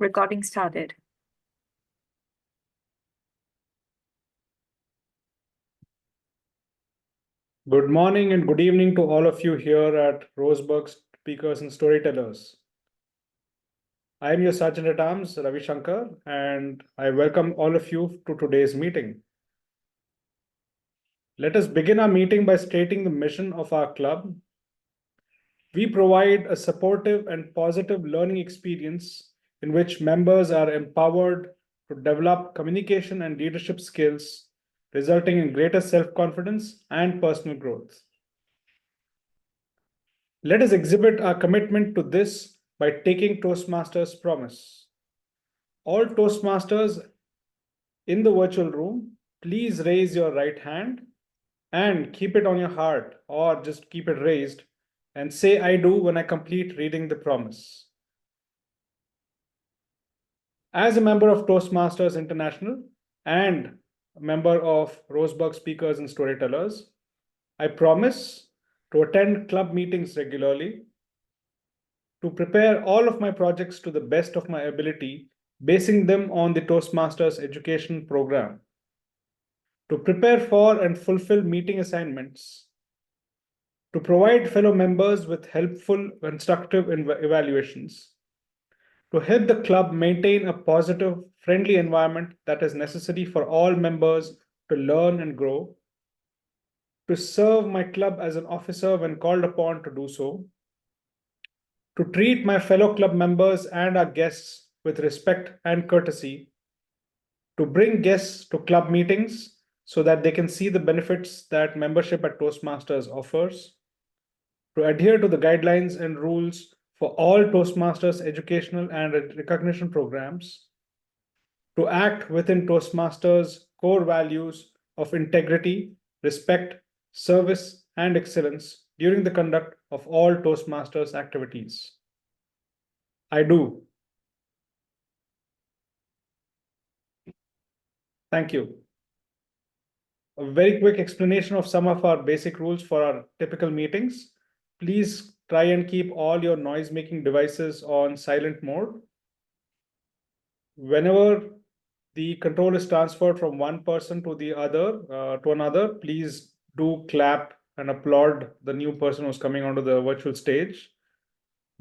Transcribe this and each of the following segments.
Recording started. Good morning and good evening to all of you here at Roseburg Speakers and Storytellers. I am your Sergeant at Arms, Ravi Shankar, and I welcome all of you to today's meeting. Let us begin our meeting by stating the mission of our club. We provide a supportive and positive learning experience in which members are empowered to develop communication and leadership skills, resulting in greater self-confidence and personal growth. Let us exhibit our commitment to this by taking Toastmasters' promise. All Toastmasters in the virtual room, please raise your right hand and keep it on your heart or just keep it raised and say I do when I complete reading the promise. As a member of Toastmasters International and a member of Roseburg Speakers and Storytellers, I promise to attend club meetings regularly, to prepare all of my projects to the best of my ability, basing them on the Toastmasters education program, to prepare for and fulfill meeting assignments, to provide fellow members with helpful, constructive evaluations, to help the club maintain a positive, friendly environment that is necessary for all members to learn and grow, to serve my club as an officer when called upon to do so, to treat my fellow club members and our guests with respect and courtesy, to bring guests to club meetings so that they can see the benefits that membership at Toastmasters offers, to adhere to the guidelines and rules for all Toastmasters educational and recognition programs, to act within Toastmasters' core values of integrity, respect, service, and excellence during the conduct of all Toastmasters activities. I do. Thank you. A very quick explanation of some of our basic rules for our typical meetings. Please try and keep all your noise-making devices on silent mode. Whenever the control is transferred from one person to the other, to another, please do clap and applaud the new person who's coming onto the virtual stage.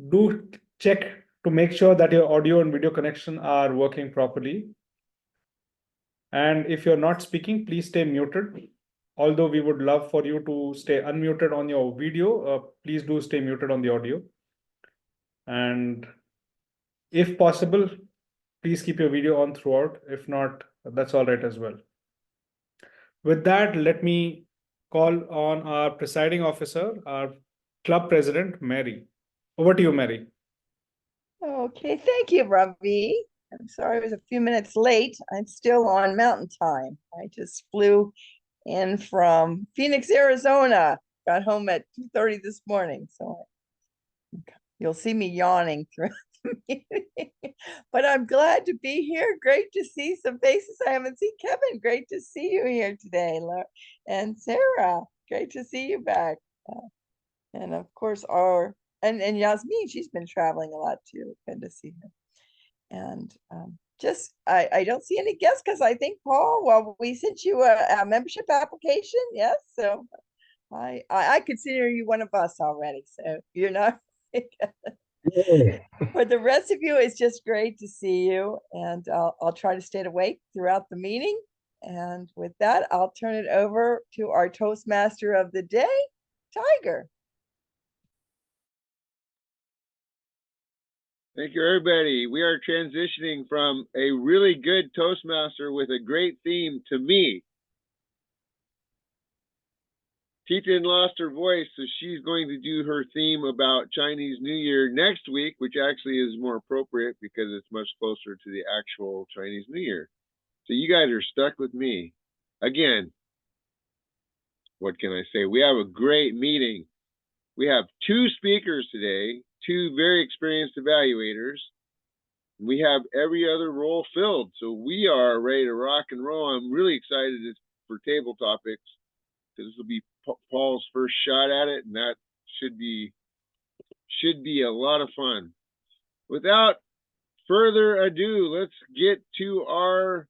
Do check to make sure that your audio and video connection are working properly. And if you're not speaking, please stay muted. Although we would love for you to stay unmuted on your video, please do stay muted on the audio. And if possible, please keep your video on throughout. If not, that's all right as well. With that, let me call on our presiding officer, our club president, Mary. Over to you, Mary. Okay, thank you, Ravi. I'm sorry I was a few minutes late. I'm still on Mountain Time. I just flew in from Phoenix, Arizona. Got home at 2:30 this morning, so you'll see me yawning throughout the meeting. But I'm glad to be here. Great to see some faces I haven't seen. Kevin, great to see you here today. And Sarah, great to see you back. And of course, and Yasmin, she's been traveling a lot too. Good to see her. And I don't see any guests because I think, Paul, well, we sent you a membership application. Yes. So I consider you one of us already. So you're not. For the rest of you, it's just great to see you. And I'll try to stay awake throughout the meeting. And with that, I'll turn it over to our Toastmaster of the day, Tiger. Thank you, everybody. We are transitioning from a really good Toastmaster with a great theme to me. Titan lost her voice, so she's going to do her theme about Chinese New Year next week, which actually is more appropriate because it's much closer to the actual Chinese New Year. So you guys are stuck with me. Again, what can I say? We have a great meeting. We have two speakers today, two very experienced evaluators. We have every other role filled, so we are ready to rock and roll. I'm really excited for table topics because this will be Paul's first shot at it, and that should be a lot of fun. Without further ado, let's get to our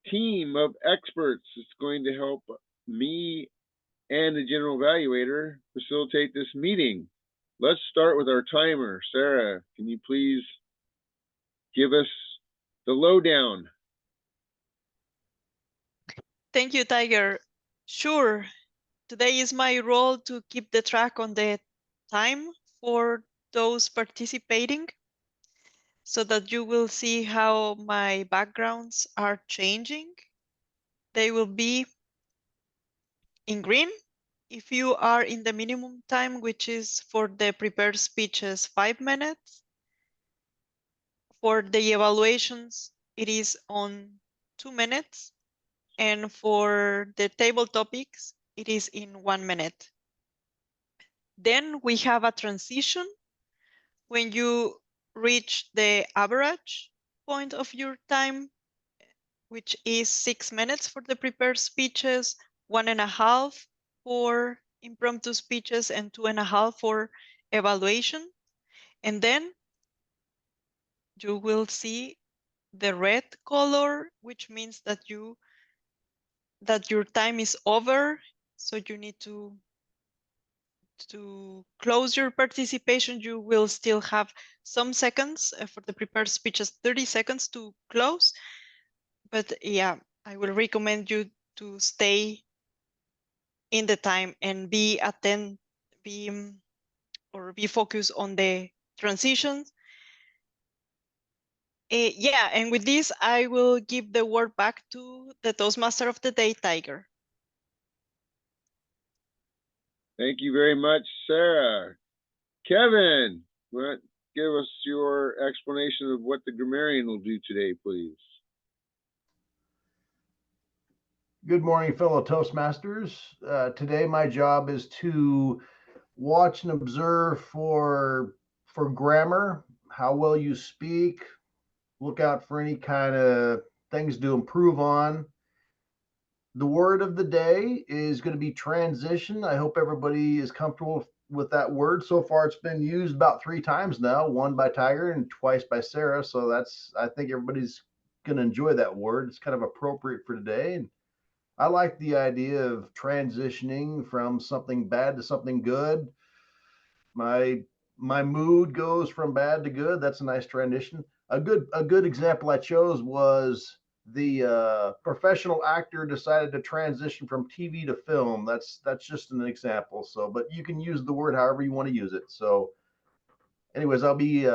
team of experts. It's going to help me and the general evaluator facilitate this meeting. Let's start with our timer. Sarah, can you please give us the lowdown? Thank you, Tiger. Sure. Today is my role to keep the track on the time for those participating so that you will see how my backgrounds are changing. They will be in green if you are in the minimum time, which is for the prepared speeches 5 minutes. For the evaluations, it is on 2 minutes. And for the table topics, it is in 1 minute. Then we have a transition when you reach the average point of your time, which is 6 minutes for the prepared speeches, 1.5 for impromptu speeches, and 2.5 for evaluation. And then you will see the red color, which means that your time is over. So you need to close your participation. You will still have some seconds for the prepared speeches, 30 seconds to close. But yeah, I will recommend you to stay in the time and be focused on the transitions. Yeah, and with this, I will give the word back to the Toastmaster of the day, Tiger. Thank you very much, Sarah. Kevin, give us your explanation of what the grammarian will do today, please. Good morning, fellow Toastmasters. Today, my job is to watch and observe for grammar, how well you speak, look out for any kind of things to improve on. The word of the day is going to be transition. I hope everybody is comfortable with that word. So far, it's been used about 3 times now, one by Tiger and twice by Sarah. So I think everybody's going to enjoy that word. It's kind of appropriate for today. And I like the idea of transitioning from something bad to something good. My mood goes from bad to good. That's a nice transition. A good example I chose was the professional actor decided to transition from TV to film. That's just an example. So, but you can use the word however you want to use it. So, anyways, I'll be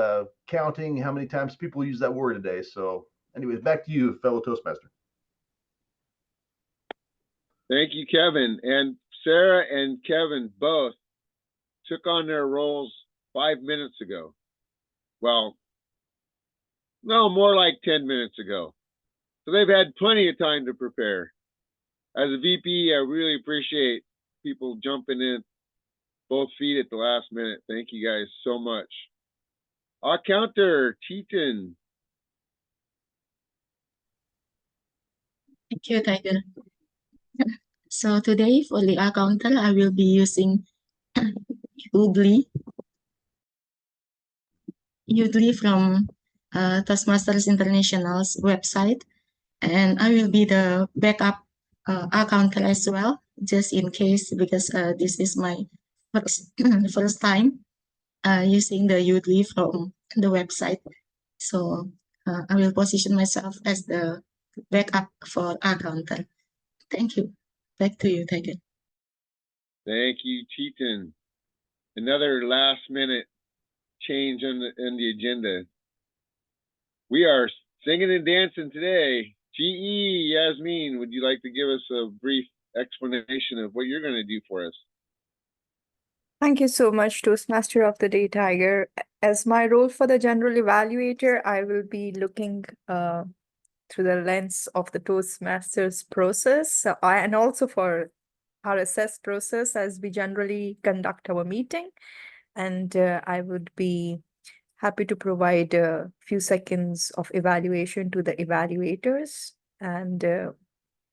counting how many times people use that word today. So, anyways, back to you, fellow Toastmaster. Thank you, Kevin. And Sarah and Kevin both took on their roles 5 minutes ago. Well, no, more like 10 minutes ago. So they've had plenty of time to prepare. As a VP, I really appreciate people jumping in both feet at the last minute. Thank you guys so much. Our counter, Teton. Thank you, Tiger. So today for the counter, I will be using Udly from Toastmasters International's website, and I will be the backup counter as well, just in case, because this is my first time using the Udly from the website. So I will position myself as the backup for counter. Thank you. Back to you, Tiger. Thank you, Teton. Another last minute change in the agenda. We are singing and dancing today. GE, Yasmin, would you like to give us a brief explanation of what you're going to do for us? Thank you so much, Toastmaster of the Day, Tiger. As my role for the General Evaluator, I will be looking through the lens of the Toastmasters process and also for our assess process as we generally conduct our meeting. And I would be happy to provide a few seconds of evaluation to the evaluators and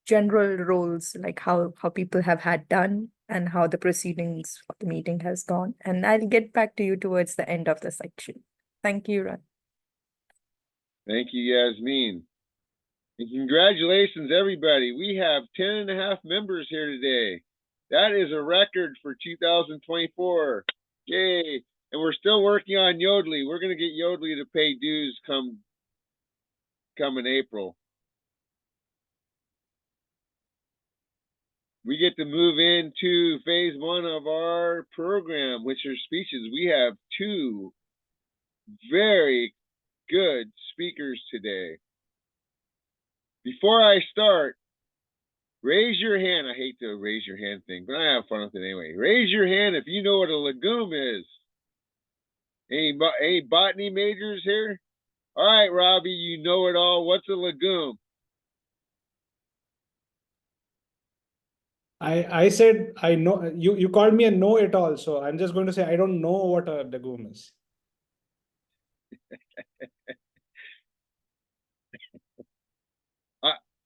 general roles, like how people have had done and how the proceedings of the meeting has gone. And I'll get back to you towards the end of the section. Thank you, Ron. Thank you, Yasmin. And congratulations, everybody. We have 10.5 members here today. That is a record for 2024. Yay. And we're still working on Yodlee. We're going to get Yodlee to pay dues come in April. We get to move into phase 1 of our program, which are speeches. We have 2 very good speakers today. Before I start, raise your hand. I hate the raise your hand thing, but I have fun with it anyway. Raise your hand if you know what a legume is. Any botany majors here? All right, Robbie, you know it all. What's a legume? I said I know you called me a know-it-all, so I'm just going to say I don't know what a legume is.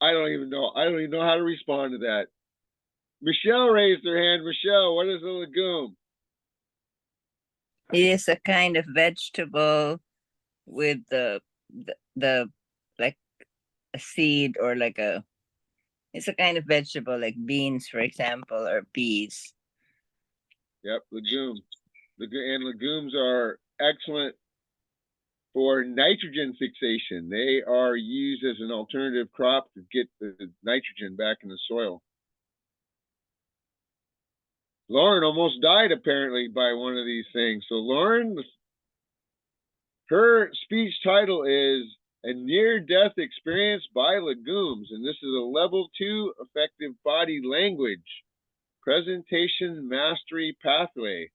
I don't even know. I don't even know how to respond to that. Michelle raised her hand. Michelle, what is a legume? It is a kind of vegetable with the like a seed or like it's a kind of vegetable like beans, for example, or peas. Yep, legumes. And legumes are excellent for nitrogen fixation. They are used as an alternative crop to get the nitrogen back in the soil. Lauren almost died apparently by one of these things. So Lauren, her speech title is A Near-Death Experience by Legumes, and this is a level 2 effective body language presentation mastery pathway.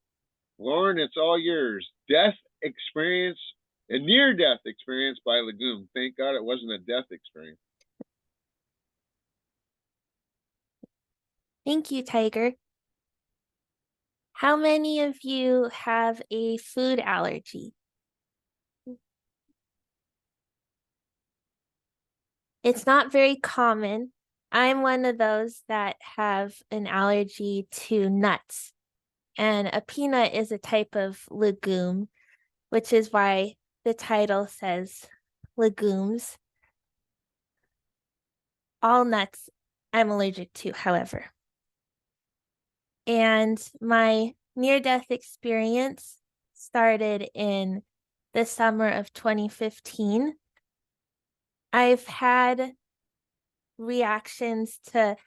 Lauren, it's all yours. Death experience, a near-death experience by legume. Thank God it wasn't a death experience. Thank you, Tiger. How many of you have a food allergy? It's not very common. I'm one of those that have an allergy to nuts. And a peanut is a type of legume, which is why the title says legumes. All nuts I'm allergic to, however. And my near-death experience started in the summer of 2015. I've had reactions to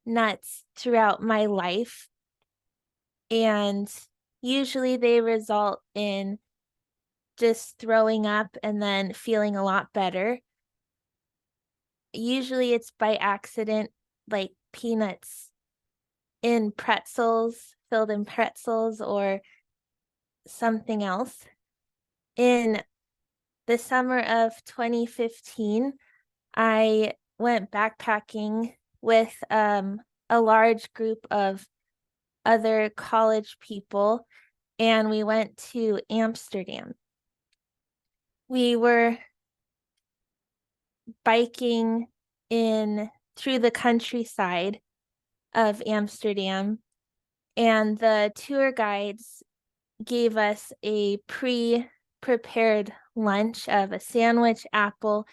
nuts throughout my life, and usually they result in just throwing up and then feeling a lot better. Usually it's by accident, like peanuts in pretzels, filled in pretzels, or something else. In the summer of 2015, I went backpacking with a large group of other college people, and we went to Amsterdam. We were biking through the countryside of Amsterdam, and the tour guides gave us a pre-prepared lunch of a sandwich, apple,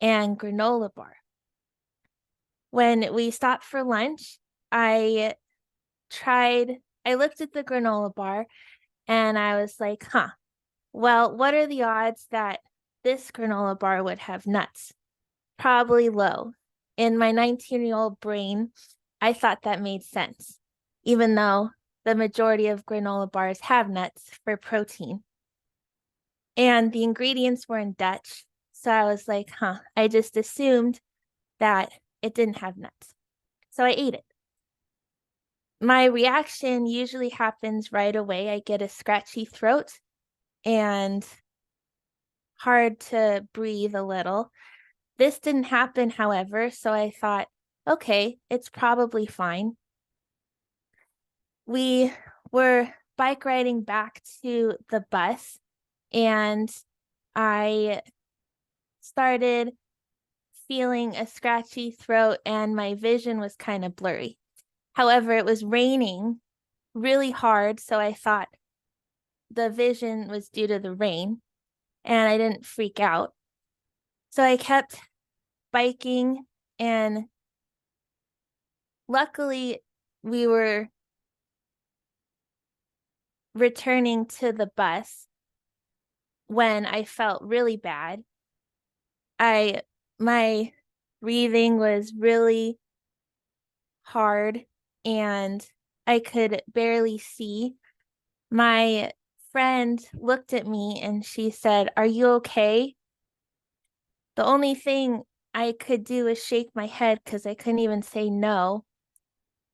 and granola bar. When we stopped for lunch, I looked at the granola bar and I was like, well, what are the odds that this granola bar would have nuts? Probably low. In my 19-year-old brain, I thought that made sense, even though the majority of granola bars have nuts for protein. And the ingredients were in Dutch, so I was like, I just assumed that it didn't have nuts. So I ate it. My reaction usually happens right away. I get a scratchy throat and hard to breathe a little. This didn't happen, however, so I thought, okay, it's probably fine. We were bike riding back to the bus, and I started feeling a scratchy throat and my vision was kind of blurry. However, it was raining really hard, so I thought the vision was due to the rain, and I didn't freak out. So I kept biking, and luckily we were returning to the bus when I felt really bad. My breathing was really hard and I could barely see. My friend looked at me and she said, "Are you okay?" The only thing I could do was shake my head because I couldn't even say no.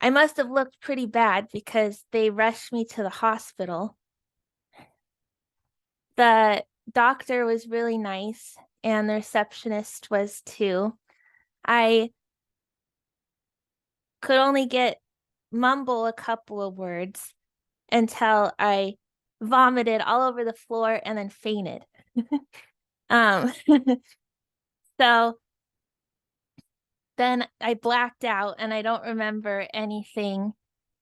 I must have looked pretty bad because they rushed me to the hospital. The doctor was really nice and the receptionist was too. I could only mumble a couple of words until I vomited all over the floor and then fainted. So then I blacked out and I don't remember anything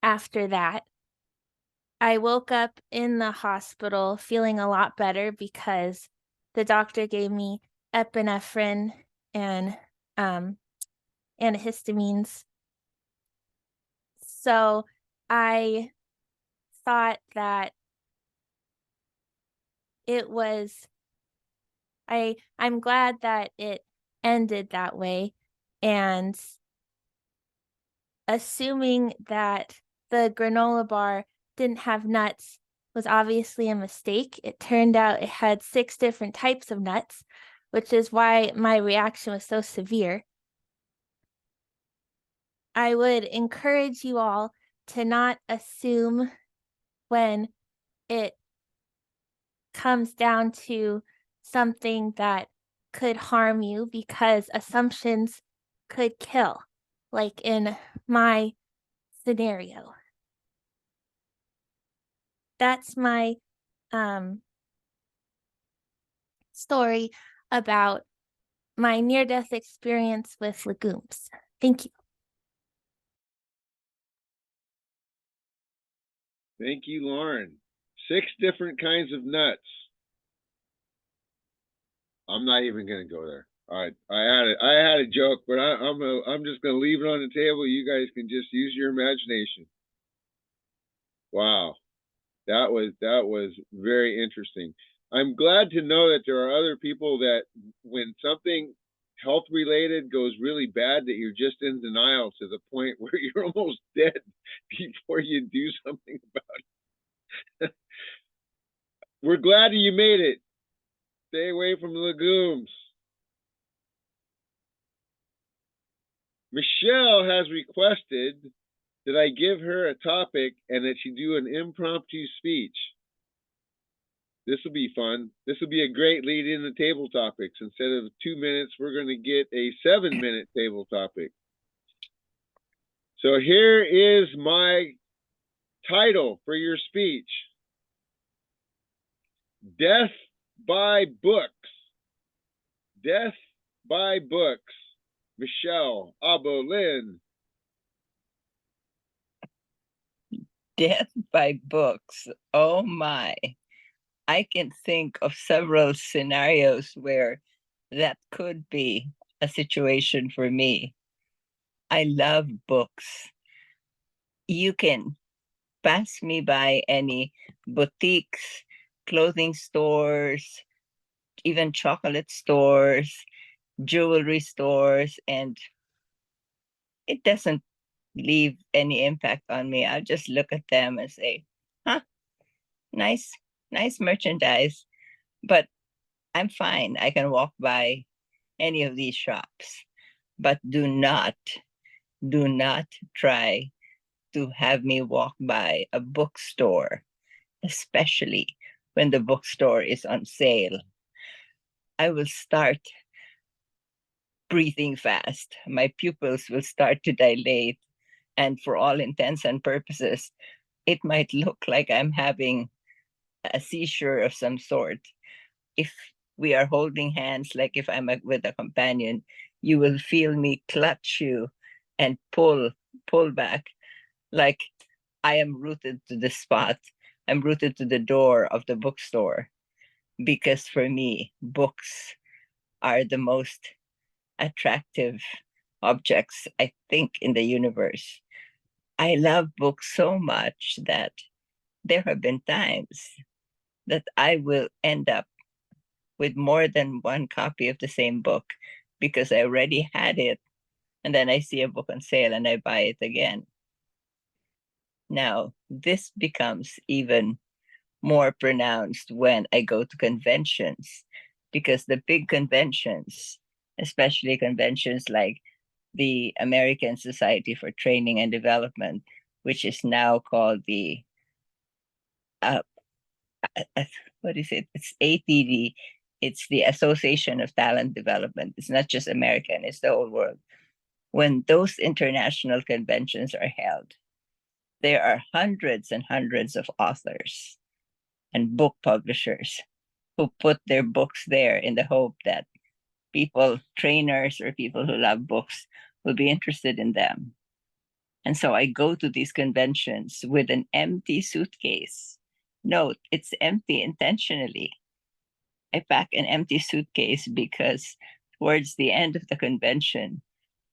after that. I woke up in the hospital feeling a lot better because the doctor gave me epinephrine and antihistamines. So I thought that it was, I'm glad that it ended that way, and assuming that the granola bar didn't have nuts was obviously a mistake. It turned out it had 6 different types of nuts, which is why my reaction was so severe. I would encourage you all to not assume when it comes down to something that could harm you, because assumptions could kill, like in my scenario. That's my story about my near-death experience with legumes. Thank you. Thank you, Lauren. 6 different kinds of nuts. I'm not even gonna go there. All right, I had a joke, but I'm just gonna leave it on the table. You guys can just use your imagination. Wow, that was very interesting. I'm glad to know that there are other people that when something health related goes really bad, that you're just in denial to the point where you're almost dead before you do something about it. We're glad you made it. Stay away from legumes. Michelle has requested that I give her a topic and that she do an impromptu speech. This will be fun. This will be a great lead in the table topics. Instead of 2 minutes, we're going to get a 7-minute table topic. So here is my title for your speech. Death by Books. Death by Books. Michelle Abolin. Death by books. Oh my. I can think of several scenarios where that could be a situation for me. I love books. You can pass me by any boutiques, clothing stores, even chocolate stores, jewelry stores, and it doesn't leave any impact on me. I'll just look at them and say, huh, nice merchandise. But I'm fine. I can walk by any of these shops. But do not try to have me walk by a bookstore, especially when the bookstore is on sale. I will start breathing fast. My pupils will start to dilate. And for all intents and purposes, it might look like I'm having a seizure of some sort. If we are holding hands, like if I'm with a companion, you will feel me clutch you and pull back, like I am rooted to the spot. I'm rooted to the door of the bookstore, because for me, books are the most attractive objects, I think, in the universe. I love books so much that there have been times that I will end up with more than one copy of the same book because I already had it, and then I see a book on sale and I buy it again. Now, this becomes even more pronounced when I go to conventions, because the big conventions, especially conventions like the American Society for Training and Development, which is now called the what is it? It's ATD. It's the Association of Talent Development. It's not just American, it's the whole world. When those international conventions are held, there are hundreds and hundreds of authors and book publishers who put their books there in the hope that people, trainers, or people who love books will be interested in them. And so I go to these conventions with an empty suitcase. Note, it's empty intentionally. I pack an empty suitcase because towards the end of the convention,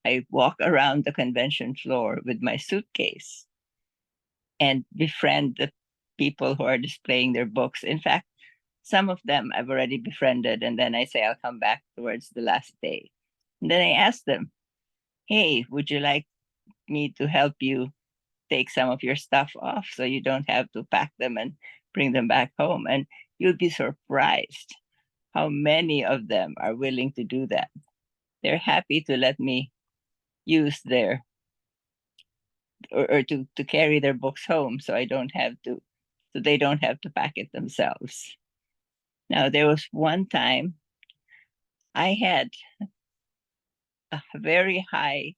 I walk around the convention floor with my suitcase and befriend the people who are displaying their books. In fact, some of them I've already befriended, and then I say I'll come back towards the last day. And then I ask them, hey, would you like me to help you take some of your stuff off so you don't have to pack them and bring them back home? And you'll be surprised how many of them are willing to do that. They're happy to let me use their or to carry their books home so they don't have to pack it themselves. Now, there was one time I had a very high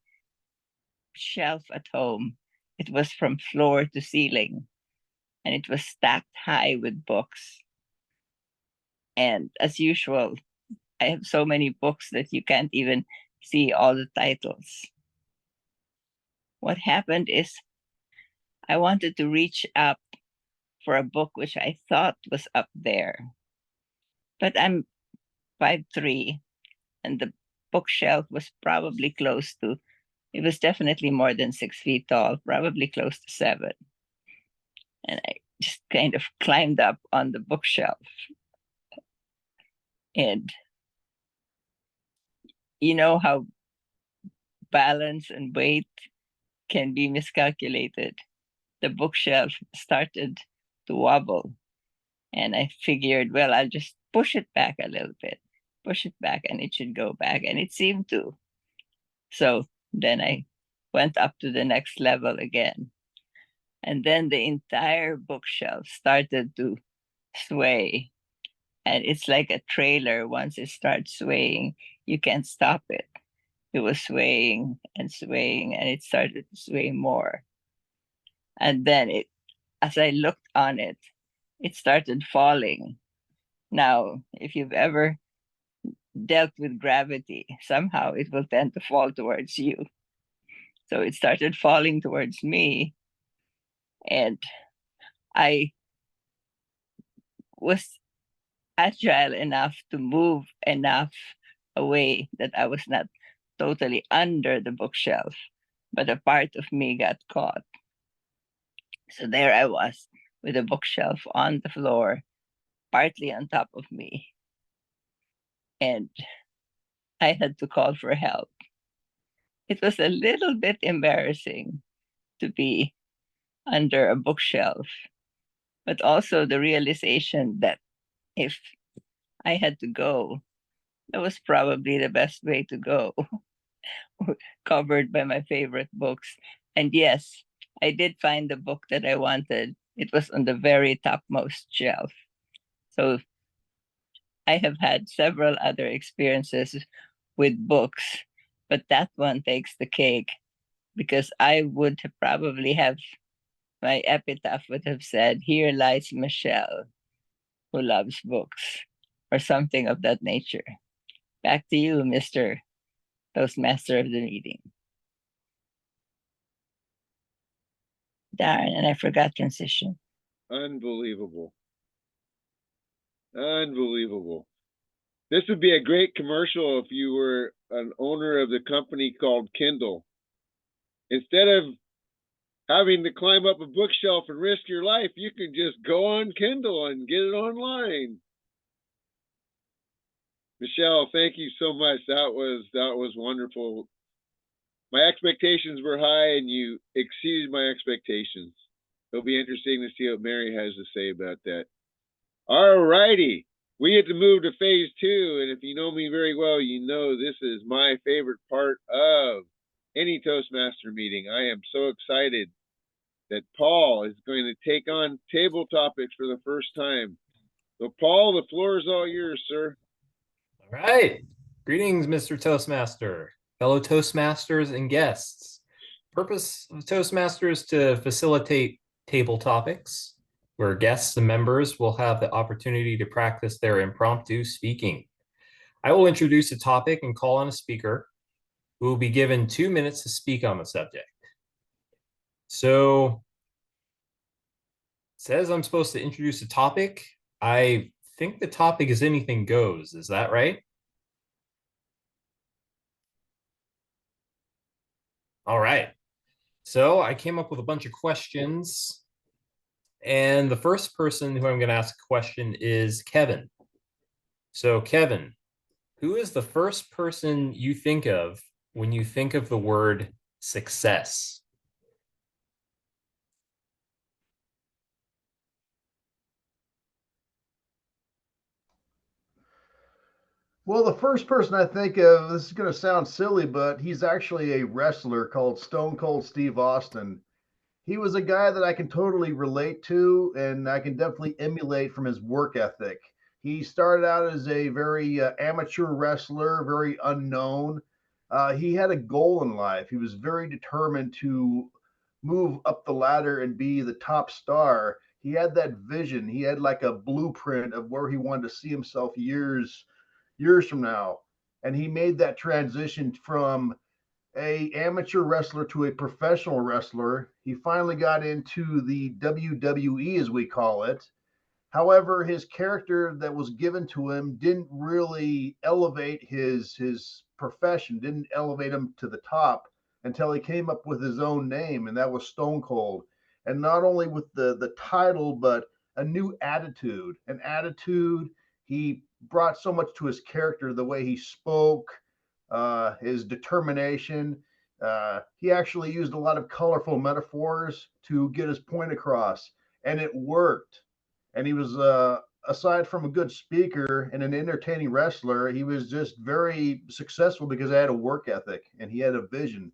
shelf at home. It was from floor to ceiling, and it was stacked high with books. And as usual, I have so many books that you can't even see all the titles. What happened is I wanted to reach up for a book which I thought was up there. But I'm 5'3", and the bookshelf was probably close to, it was definitely more than 6 feet tall, probably close to 7. And I just kind of climbed up on the bookshelf. And you know how balance and weight can be miscalculated. The bookshelf started to wobble. And I figured, well, I'll just push it back a little bit, push it back, and it should go back. And it seemed to. So then I went up to the next level again. And then the entire bookshelf started to sway. And it's like a trailer. Once it starts swaying, you can't stop it. It was swaying, and it started to sway more. And then as I looked on it, it started falling. Now, if you've ever dealt with gravity, somehow it will tend to fall towards you. So it started falling towards me, and I was agile enough to move enough away that I was not totally under the bookshelf, but a part of me got caught. So there I was with the bookshelf on the floor, partly on top of me. And I had to call for help. It was a little bit embarrassing to be under a bookshelf, but also the realization that if I had to go, that was probably the best way to go, covered by my favorite books. And yes, I did find the book that I wanted. It was on the very topmost shelf. So I have had several other experiences with books, but that one takes the cake, because I would probably have, my epitaph would have said, "Here lies Michelle, who loves books," or something of that nature. Back to you, Mr. Toastmaster of the meeting. Darn, and I forgot transition. Unbelievable. Unbelievable. This would be a great commercial if you were an owner of the company called Kindle. Instead of having to climb up a bookshelf and risk your life, you can just go on Kindle and get it online. Michelle, thank you so much. That was wonderful. My expectations were high and you exceeded my expectations. It'll be interesting to see what Mary has to say about that. All righty. We get to move to phase 2. And if you know me very well, you know this is my favorite part of any Toastmaster meeting. I am so excited that Paul is going to take on table topics for the first time. So Paul, the floor is all yours, sir. All right. Greetings, Mr. Toastmaster, fellow Toastmasters and guests. Purpose of Toastmasters is to facilitate table topics where guests and members will have the opportunity to practice their impromptu speaking. I will introduce a topic and call on a speaker who will be given 2 minutes to speak on the subject. So it says I'm supposed to introduce a topic. I think the topic is anything goes. Is that right? All right. So I came up with a bunch of questions. And the first person who I'm going to ask a question is Kevin. So Kevin, who is the first person you think of when you think of the word success? Well, the first person I think of, this is going to sound silly, but he's actually a wrestler called Stone Cold Steve Austin. He was a guy that I can totally relate to, and I can definitely emulate from his work ethic. He started out as a very amateur wrestler, very unknown. He had a goal in life. He was very determined to move up the ladder and be the top star. He had that vision. He had like a blueprint of where he wanted to see himself years from now. And he made that transition from a amateur wrestler to a professional wrestler. He finally got into the WWE, as we call it. However, his character that was given to him didn't really elevate his profession, didn't elevate him to the top until he came up with his own name, and that was Stone Cold. And not only with the title, but a new attitude. An attitude, he brought so much to his character, the way he spoke, his determination. He actually used a lot of colorful metaphors to get his point across, and it worked. And he was, aside from a good speaker and an entertaining wrestler, he was just very successful because he had a work ethic and he had a vision.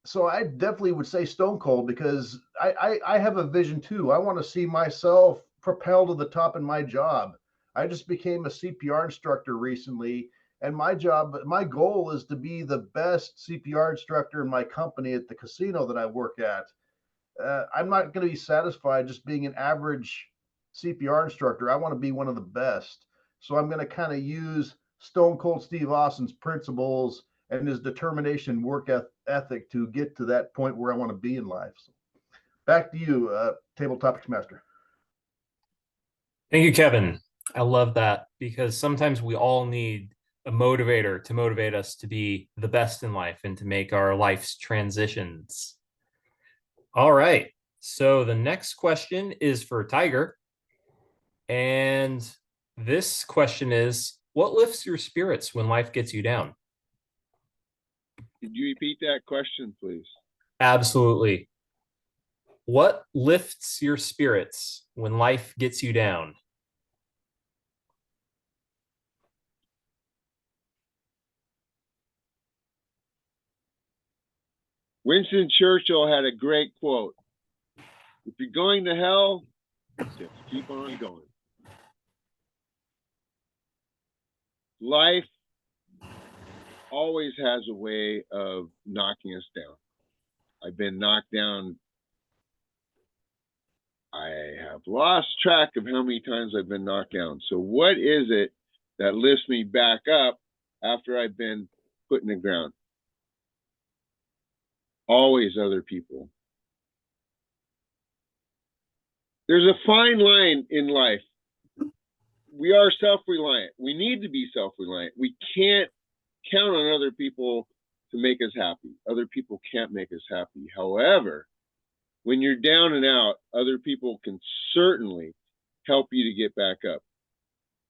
So I definitely would say Stone Cold because I have a vision too. I want to see myself propelled to the top in my job. I just became a CPR instructor recently, and my goal is to be the best CPR instructor in my company at the casino that I work at. I'm not going to be satisfied just being an average CPR instructor. I want to be one of the best. So I'm going to kind of use Stone Cold Steve Austin's principles and his determination and work ethic to get to that point where I want to be in life. So back to you, Table Topics Master. Thank you, Kevin. I love that because sometimes we all need a motivator to motivate us to be the best in life and to make our life's transitions. All right. So the next question is for Tiger. And this question is, what lifts your spirits when life gets you down? Could you repeat that question, please? Absolutely. What lifts your spirits when life gets you down? Winston Churchill had a great quote. If you're going to hell, just keep on going. Life always has a way of knocking us down. I've been knocked down. I have lost track of how many times I've been knocked down. So what is it that lifts me back up after I've been put in the ground? Always other people. There's a fine line in life we are self-reliant. We need to be self-reliant. We can't count on other people to make us happy. Other people can't make us happy. However, when you're down and out, other people can certainly help you to get back up.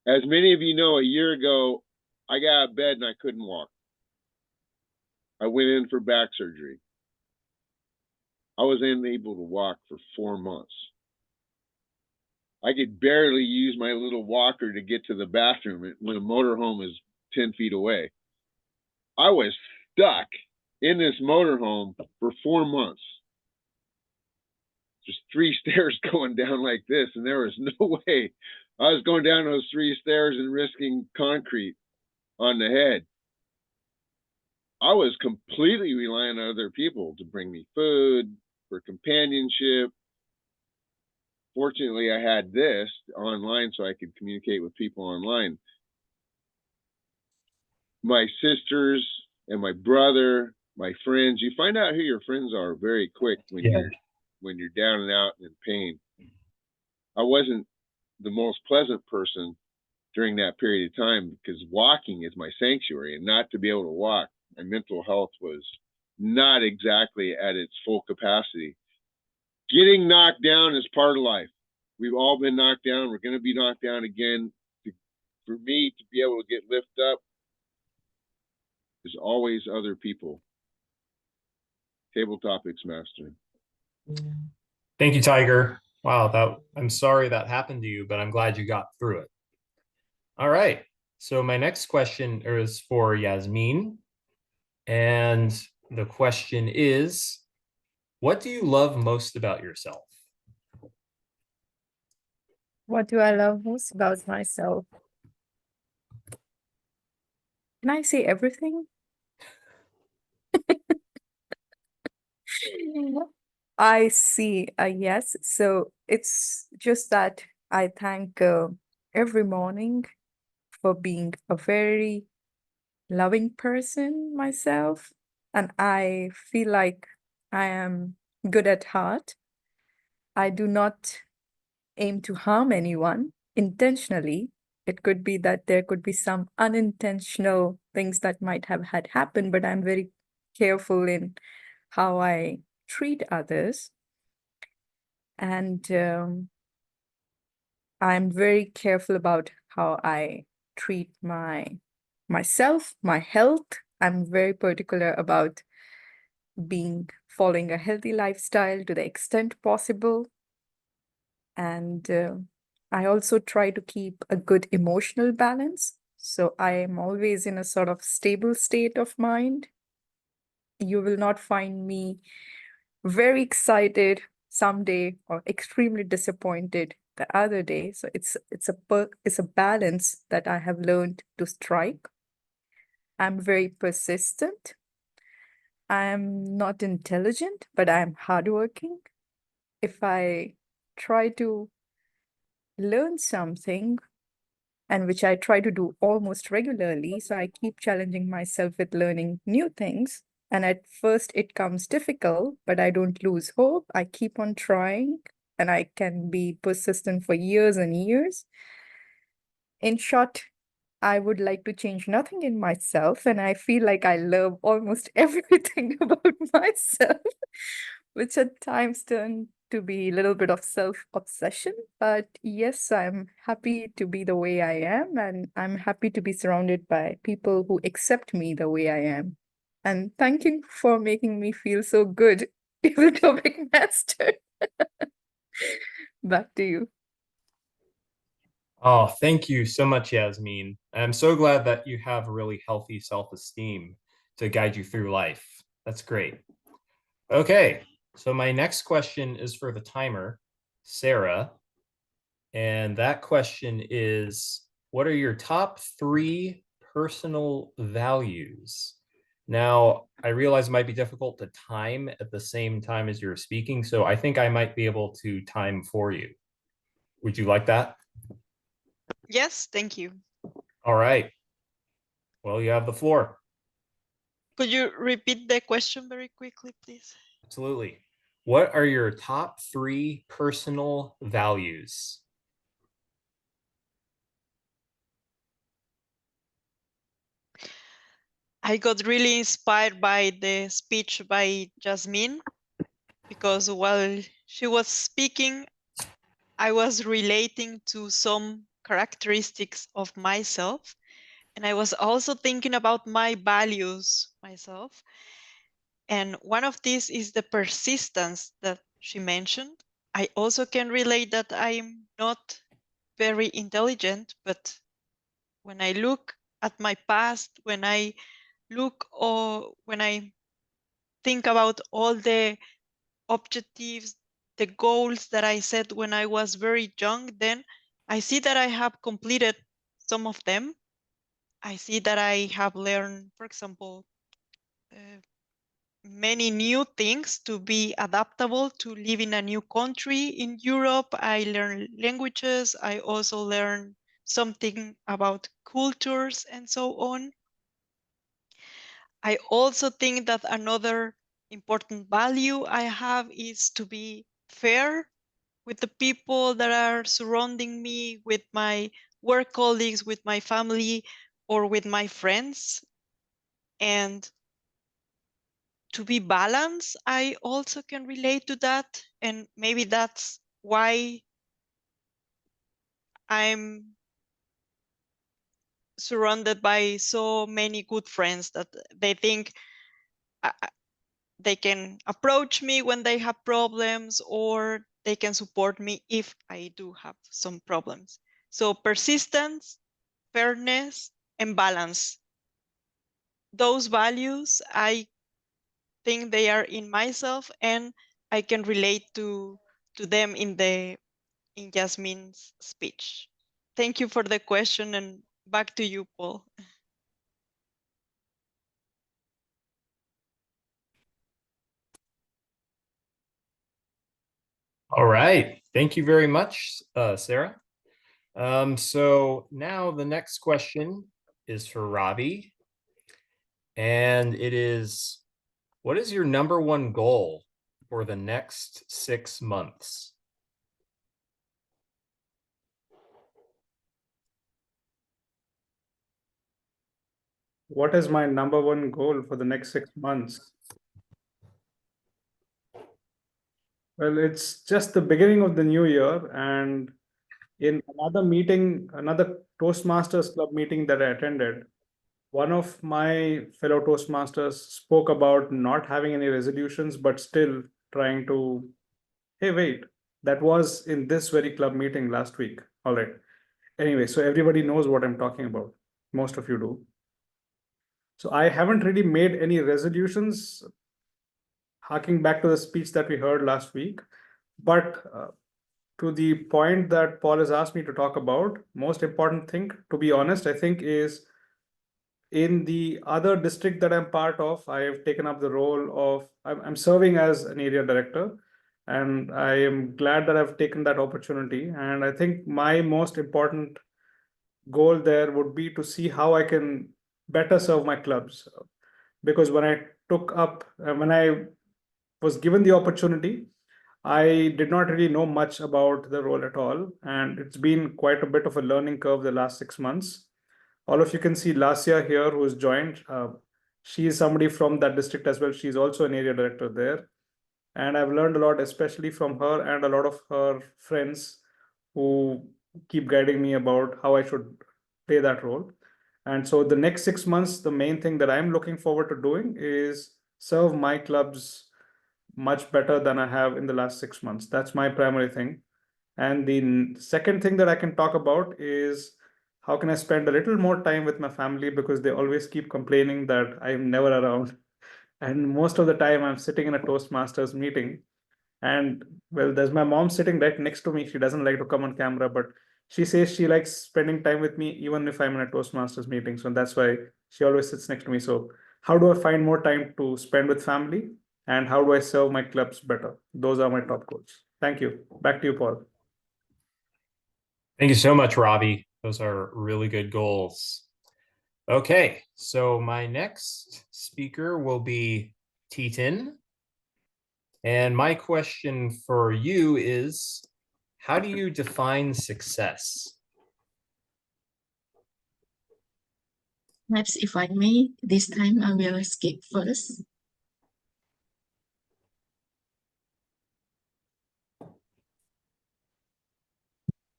As many of you know, a year ago, I got out of bed and I couldn't walk. I went in for back surgery. I was unable to walk for 4 months. I could barely use my little walker to get to the bathroom when a motorhome is 10 feet away. I was stuck in this motorhome for 4 months. Just 3 stairs going down like this, and there was no way I was going down those 3 stairs and risking concrete on the head. I was completely relying on other people to bring me food, for companionship. Fortunately, I had this online so I could communicate with people online. My sisters and my brother, my friends, you find out who your friends are very quick when you're down and out and in pain. I wasn't the most pleasant person during that period of time because walking is my sanctuary, and not to be able to walk, my mental health was not exactly at its full capacity. Getting knocked down is part of life. We've all been knocked down. We're going to be knocked down again. For me to be able to get lifted up, there's always other people. Table Topics Master. Thank you, Tiger. Wow, I'm sorry that happened to you, but I'm glad you got through it. All right. So my next question is for Yasmin. And the question is, what do you love most about yourself? What do I love most about myself? Can I say everything? I see. Yes. So it's just that I thank every morning for being a very loving person myself. And I feel like I am good at heart. I do not aim to harm anyone intentionally. It could be that there could be some unintentional things that might have had happened, but I'm very careful in how I treat others. And I'm very careful about how I treat myself, my health. I'm very particular about following a healthy lifestyle to the extent possible. And I also try to keep a good emotional balance. So I am always in a sort of stable state of mind. You will not find me very excited someday or extremely disappointed the other day. So it's a balance that I have learned to strike. I'm very persistent. I'm not intelligent, but I'm hardworking. If I try to learn something, and which I try to do almost regularly, so I keep challenging myself with learning new things. And at first it comes difficult, but I don't lose hope. I keep on trying, and I can be persistent for years and years. In short, I would like to change nothing in myself, and I feel like I love almost everything about myself, which at times turn to be a little bit of self-obsession. But yes, I'm happy to be the way I am, and I'm happy to be surrounded by people who accept me the way I am. And thank you for making me feel so good, Table Topic Master. Back to you. Oh, thank you so much, Yasmin. I'm so glad that you have a really healthy self-esteem to guide you through life. That's great. Okay, so my next question is for the timer, Sarah. And that question is, what are your top 3 personal values? Now, I realize it might be difficult to time at the same time as you're speaking, so I think I might be able to time for you. Would you like that? Yes, thank you. All right. Well, you have the floor. Could you repeat the question very quickly, please? Absolutely. What are your top 3 personal values? I got really inspired by the speech by Jasmine, because while she was speaking, I was relating to some characteristics of myself. And I was also thinking about my values myself. And one of these is the persistence that she mentioned. I also can relate that I'm not very intelligent, but when I look at my past, when I look or when I think about all the objectives, the goals that I set when I was very young, then I see that I have completed some of them. I see that I have learned, for example, many new things to be adaptable to live in a new country in Europe. I learned languages. I also learned something about cultures and so on. I also think that another important value I have is to be fair with the people that are surrounding me, with my work colleagues, with my family, or with my friends. And to be balanced, I also can relate to that. And maybe that's why I'm surrounded by so many good friends, that they think they can approach me when they have problems, or they can support me if I do have some problems. So persistence, fairness, and balance. Those values, I think they are in myself, and I can relate to them in Jasmine's speech. Thank you for the question, and back to you, Paul. All right. Thank you very much, Sarah. So now the next question is for Robbie. And it is, what is your number one goal for the next 6 months? What is my number one goal for the next 6 months? Well, it's just the beginning of the new year, and in another meeting, another Toastmasters Club meeting that I attended, one of my fellow Toastmasters spoke about not having any resolutions, but still trying to, hey, wait, that was in this very club meeting last week. All right. Anyway, so everybody knows what I'm talking about. Most of you do. So I haven't really made any resolutions, harking back to the speech that we heard last week. But to the point that Paul has asked me to talk about, most important thing, to be honest, I think is in the other district that I'm part of, I have taken up the role of, I'm serving as an area director, and I am glad that I've taken that opportunity. And I think my most important goal there would be to see how I can better serve my clubs. Because when I took up, when I was given the opportunity, I did not really know much about the role at all. And it's been quite a bit of a learning curve the last 6 months. All of you can see Lasya here, who's joined. She is somebody from that district as well. She's also an area director there. And I've learned a lot, especially from her and a lot of her friends who keep guiding me about how I should play that role. And so the next 6 months, the main thing that I'm looking forward to doing is serve my clubs much better than I have in the last 6 months. That's my primary thing. And the second thing that I can talk about is how can I spend a little more time with my family, because they always keep complaining that I'm never around. And most of the time I'm sitting in a Toastmasters meeting. And well, there's my mom sitting right next to me. She doesn't like to come on camera, but she says she likes spending time with me even if I'm in a Toastmasters meeting. So that's why she always sits next to me. So how do I find more time to spend with family? And how do I serve my clubs better? Those are my top goals. Thank you. Back to you, Paul. Thank you so much, Robbie. Those are really good goals. Okay, so my next speaker will be Titan. And my question for you is, how do you define success? Perhaps if I may, this time I will skip first.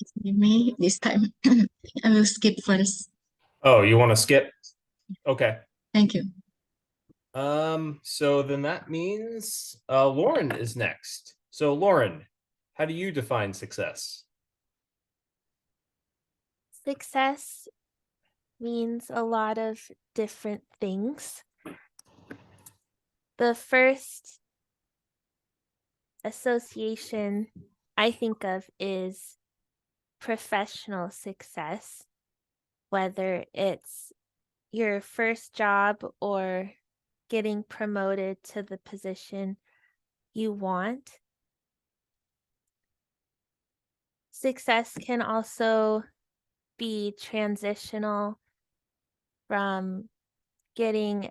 If I may, this time I will skip first. Oh, you want to skip? Okay. Thank you. So then that means Lauren is next. So Lauren, how do you define success? Success means a lot of different things. The first association I think of is professional success, whether it's your first job or getting promoted to the position you want. Success can also be transitional from living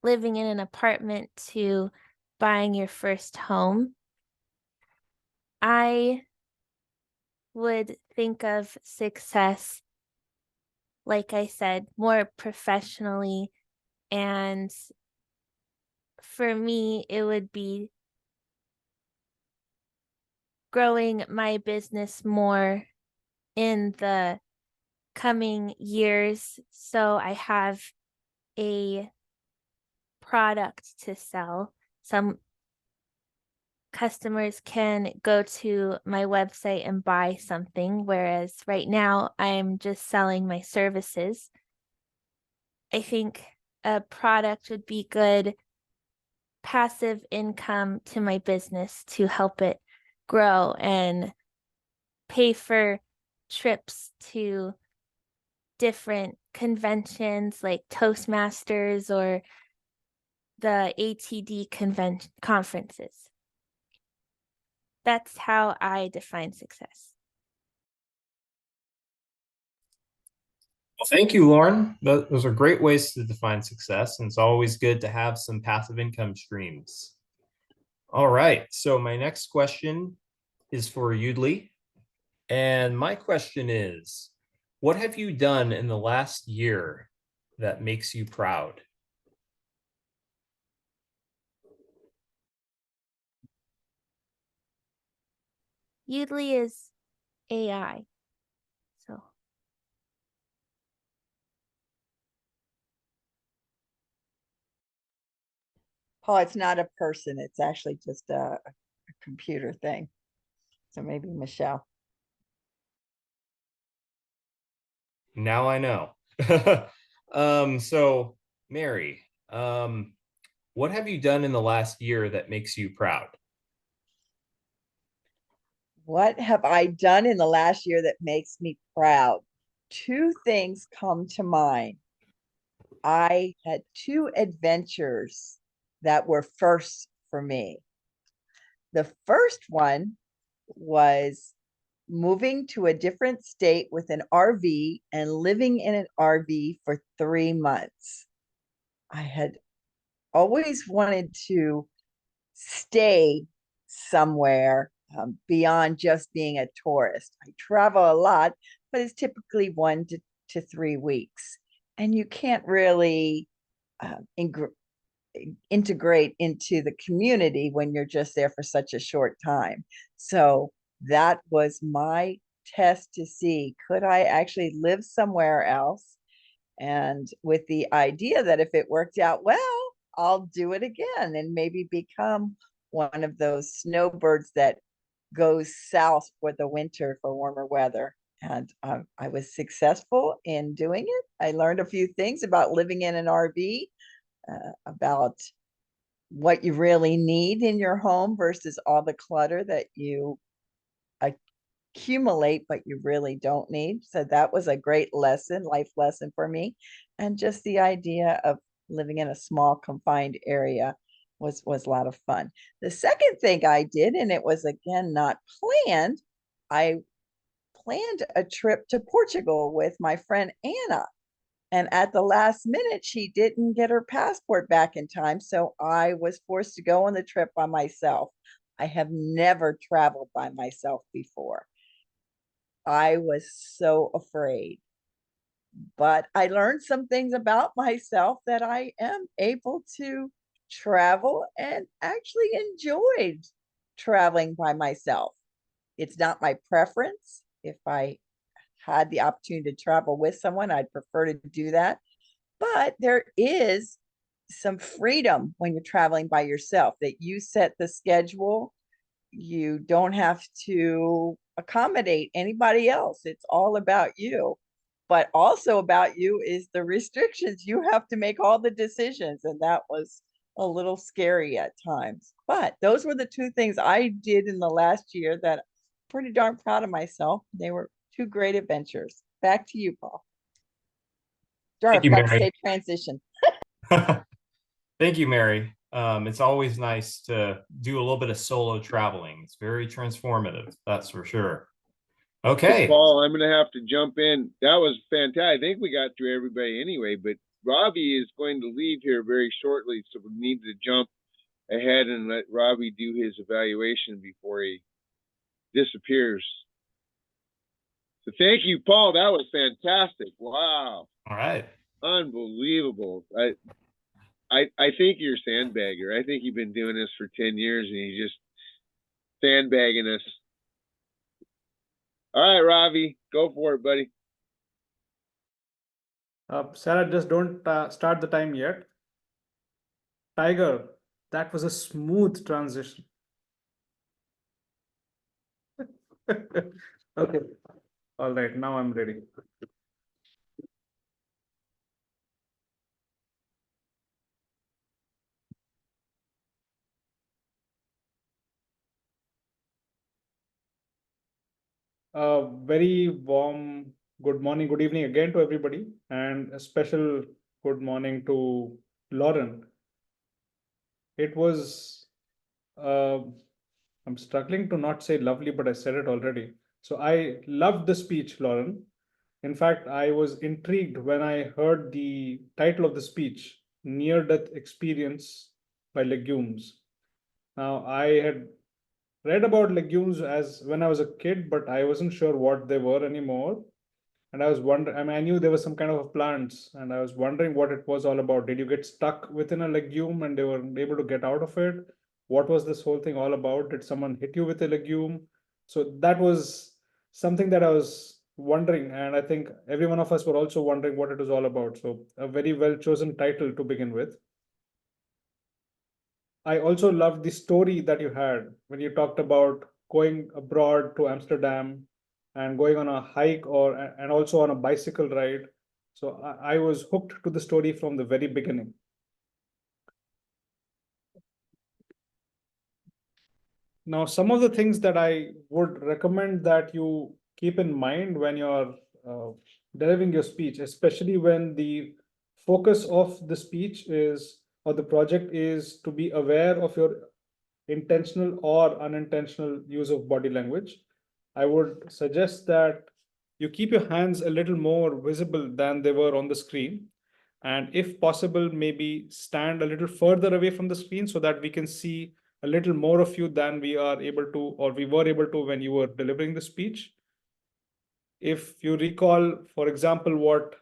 in an apartment to buying your first home. I would think of success, like I said, more professionally. And for me, it would be growing my business more in the coming years, so I have a product to sell. Some customers can go to my website and buy something, whereas right now I'm just selling my services. I think a product would be good passive income to my business to help it grow and pay for trips to different conventions like Toastmasters or the ATD conferences. That's how I define success. Well, thank you, Lauren. Those are great ways to define success, and it's always good to have some passive income streams. All right, so my next question is for Yudli. And my question is, what have you done in the last year that makes you proud? Udly is AI. So Paul, it's not a person. It's actually just a computer thing. So maybe Michelle. Now I know. So Mary, what have you done in the last year that makes you proud? What have I done in the last year that makes me proud? Two things come to mind. I had two adventures that were firsts for me. The first one was moving to a different state with an RV and living in an RV for 3 months. I had always wanted to stay somewhere beyond just being a tourist. I travel a lot, but it's typically 1 to 3 weeks. And you can't really integrate into the community when you're just there for such a short time. So that was my test to see, could I actually live somewhere else? And with the idea that if it worked out well, I'll do it again and maybe become one of those snowbirds that goes south for the winter for warmer weather. And I was successful in doing it. I learned a few things about living in an RV, about what you really need in your home versus all the clutter that you accumulate but you really don't need. So that was a great lesson, life lesson for me. And just the idea of living in a small confined area was a lot of fun. The second thing I did, and it was again not planned, I planned a trip to Portugal with my friend Anna. And at the last minute, she didn't get her passport back in time. So I was forced to go on the trip by myself. I have never traveled by myself before. I was so afraid, but I learned some things about myself that I am able to travel and actually enjoyed traveling by myself. It's not my preference. If I had the opportunity to travel with someone, I'd prefer to do that. But there is some freedom when you're traveling by yourself, that you set the schedule. You don't have to accommodate anybody else. It's all about you. But also about you is the restrictions. You have to make all the decisions. And that was a little scary at times. But those were the two things I did in the last year that I'm pretty darn proud of myself. They were two great adventures. Back to you, Paul. Darn, I Thank you, forgot to Mary. say transition. Thank you, Mary. It's always nice to do a little bit of solo traveling. It's very transformative, that's for sure. Okay. Paul, I'm going to have to jump in. That was fantastic. I think we got through everybody anyway, but Robbie is going to leave here very shortly, so we need to jump ahead and let Robbie do his evaluation before he disappears. So thank you, Paul. That was fantastic. Wow. All right. Unbelievable. I think you're a sandbagger. I think you've been doing this for 10 years and you're just sandbagging us. All right, Ravi, go for it, buddy. Sarah, just don't start the time yet. Tiger, that was a smooth transition. Okay. All right, now I'm ready. Very warm good morning, good evening again to everybody, and a special good morning to Lauren. It was, I'm struggling to not say lovely, but I said it already. So I loved the speech, Lauren. In fact, I was intrigued when I heard the title of the speech, Near Death Experience by Legumes. Now, I had read about legumes as when I was a kid, but I wasn't sure what they were anymore. And I was wondering, I mean, I knew there was some kind of plants, and I was wondering what it was all about. Did you get stuck within a legume and they were able to get out of it? What was this whole thing all about? Did someone hit you with a legume? So that was something that I was wondering. And I think every one of us were also wondering what it was all about. So a very well chosen title to begin with. I also loved the story that you had when you talked about going abroad to Amsterdam and going on a hike and also on a bicycle ride. So I was hooked to the story from the very beginning. Now, some of the things that I would recommend that you keep in mind when you're delivering your speech, especially when the focus of the speech is, or the project is, to be aware of your intentional or unintentional use of body language. I would suggest that you keep your hands a little more visible than they were on the screen. And if possible, maybe stand a little further away from the screen so that we can see a little more of you than we are able to, or we were able to when you were delivering the speech. If you recall, for example, what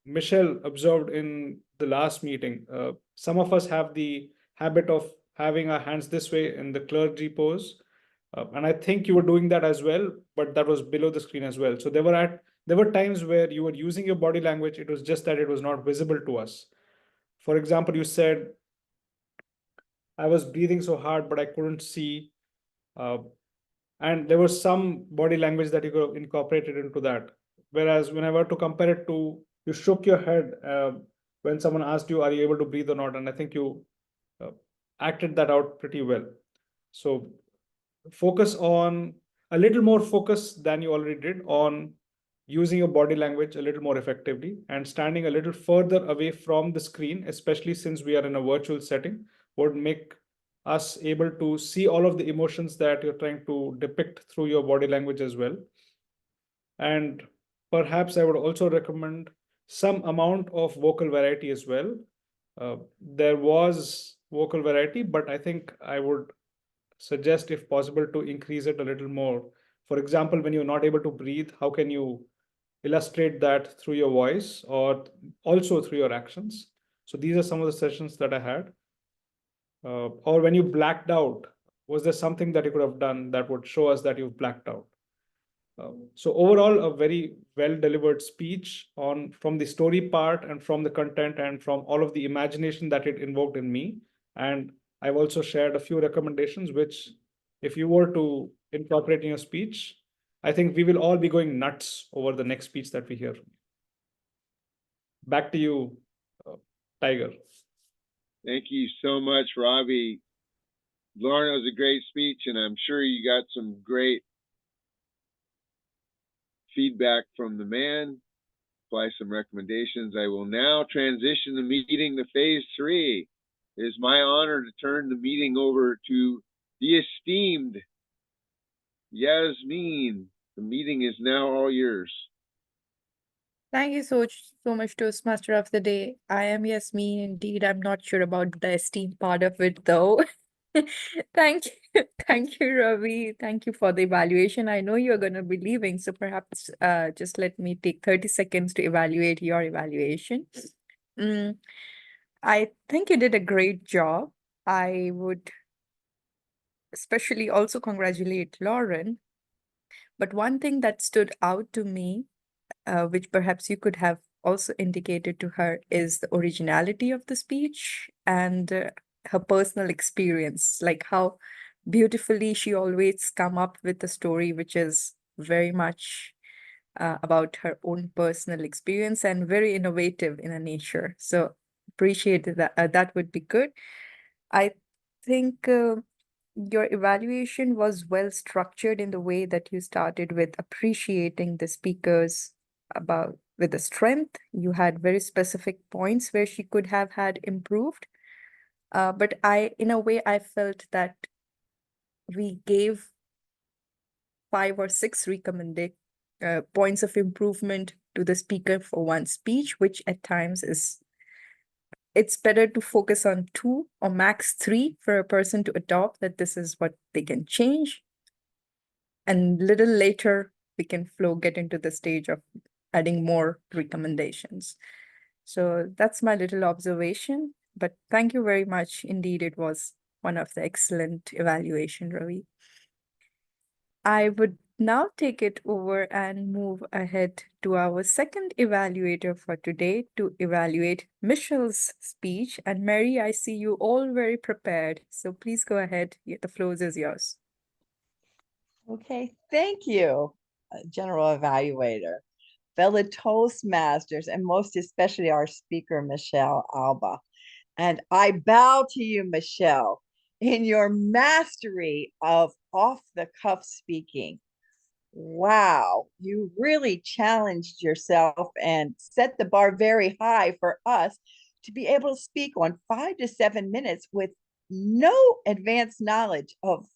Michelle observed in the last meeting, some of us have the habit of having our hands this way in the clergy pose. And I think you were doing that as well, but that was below the screen as well. So there were times where you were using your body language. It was just that it was not visible to us. For example, you said, I was breathing so hard, but I couldn't see. And there was some body language that you could have incorporated into that. Whereas when I were to compare it to, you shook your head when someone asked you, are you able to breathe or not? And I think you acted that out pretty well. So focus on a little more focus than you already did on using your body language a little more effectively and standing a little further away from the screen, especially since we are in a virtual setting, would make us able to see all of the emotions that you're trying to depict through your body language as well. And perhaps I would also recommend some amount of vocal variety as well. There was vocal variety, but I think I would suggest, if possible, to increase it a little more. For example, when you're not able to breathe, how can you illustrate that through your voice or also through your actions. So these are some of the sessions that I had. Or when you blacked out, was there something that you could have done that would show us that you've blacked out? So overall, a very well delivered speech on from the story part and from the content and from all of the imagination that it invoked in me. And I've also shared a few recommendations, which if you were to incorporate in your speech, I think we will all be going nuts over the next speech that we hear. Back to you, Tiger. Thank you so much, Ravi. Lauren, it was a great speech, and I'm sure you got some great feedback from the man. Apply some recommendations. I will now transition the meeting to phase 3. It is my honor to turn the meeting over to the esteemed Yasmin. The meeting is now all yours. Thank you so much, Toastmaster of the Day. I am Yasmin. Indeed, I'm not sure about the esteem part of it, though. Thank you, Ravi. Thank you for the evaluation. I know you're going to be leaving, so perhaps just let me take 30 seconds to evaluate your evaluation. I think you did a great job. I would especially also congratulate Lauren. But one thing that stood out to me, which perhaps you could have also indicated to her, is the originality of the speech and her personal experience, like how beautifully she always come up with a story which is very much about her own personal experience and very innovative in a nature. So appreciate that. That would be good. I think your evaluation was well structured in the way that you started with appreciating the speakers about with the strength. You had very specific points where she could have had improved. But in a way, I felt that we gave 5 or 6 recommended points of improvement to the speaker for one speech, which at times it's better to focus on 2 or max 3 for a person to adopt that this is what they can change. And little later, we can get into the stage of adding more recommendations. So that's my little observation. But thank you very much. Indeed, it was one of the excellent evaluation, Ravi. I would now take it over and move ahead to our second evaluator for today to evaluate Michelle's speech. And Mary, I see you all very prepared. So please go ahead. The floor is yours. Okay, thank you, General Evaluator, fellow Toastmasters, and most especially our speaker, Michelle Alba. And I bow to you, Michelle, in your mastery of off-the-cuff speaking. Wow, you really challenged yourself and set the bar very high for us to be able to speak on 5 to 7 minutes with no advanced knowledge of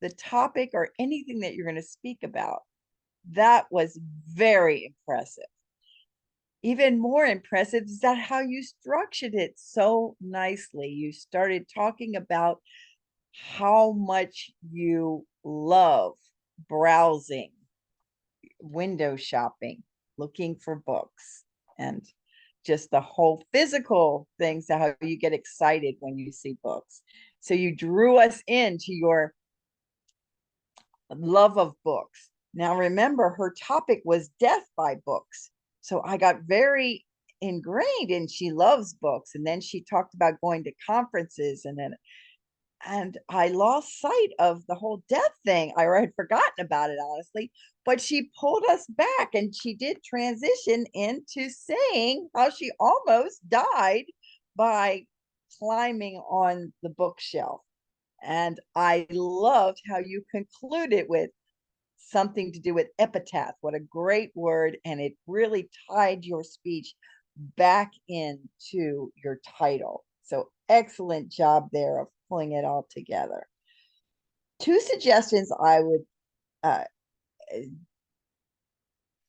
the topic or anything that you're going to speak about. That was very impressive. Even more impressive is that how you structured it so nicely. You started talking about how much you love browsing, window shopping, looking for books, and just the whole physical things, how you get excited when you see books. So you drew us into your love of books. Now remember, her topic was death by books. So I got very ingrained in she loves books. And then she talked about going to conferences and I lost sight of the whole death thing. I had forgotten about it, honestly, but she pulled us back and she did transition into saying how she almost died by climbing on the bookshelf. And I loved how you concluded with something to do with epitaph. What a great word. And it really tied your speech back into your title. So excellent job there of pulling it all together. 2 suggestions I would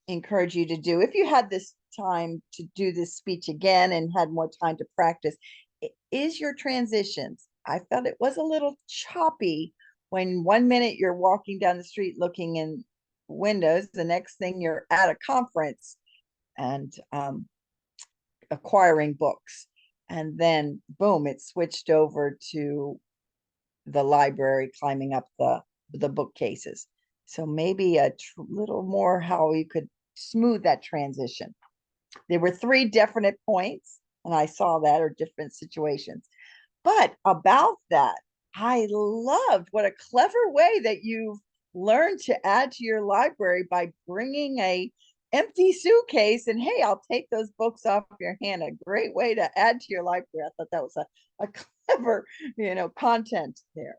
encourage you to do if you had this time to do this speech again and had more time to practice is your transitions. I felt it was a little choppy when 1 minute you're walking down the street looking in windows. The next thing you're at a conference and acquiring books. And then boom, it switched over to the library, climbing up the bookcases. So maybe a little more how you could smooth that transition. There were 3 definite points, and I saw that, or different situations. But about that, I loved what a clever way that you've learned to add to your library by bringing a empty suitcase and, hey, I'll take those books off your hand. A great way to add to your library. I thought that was a clever, content there.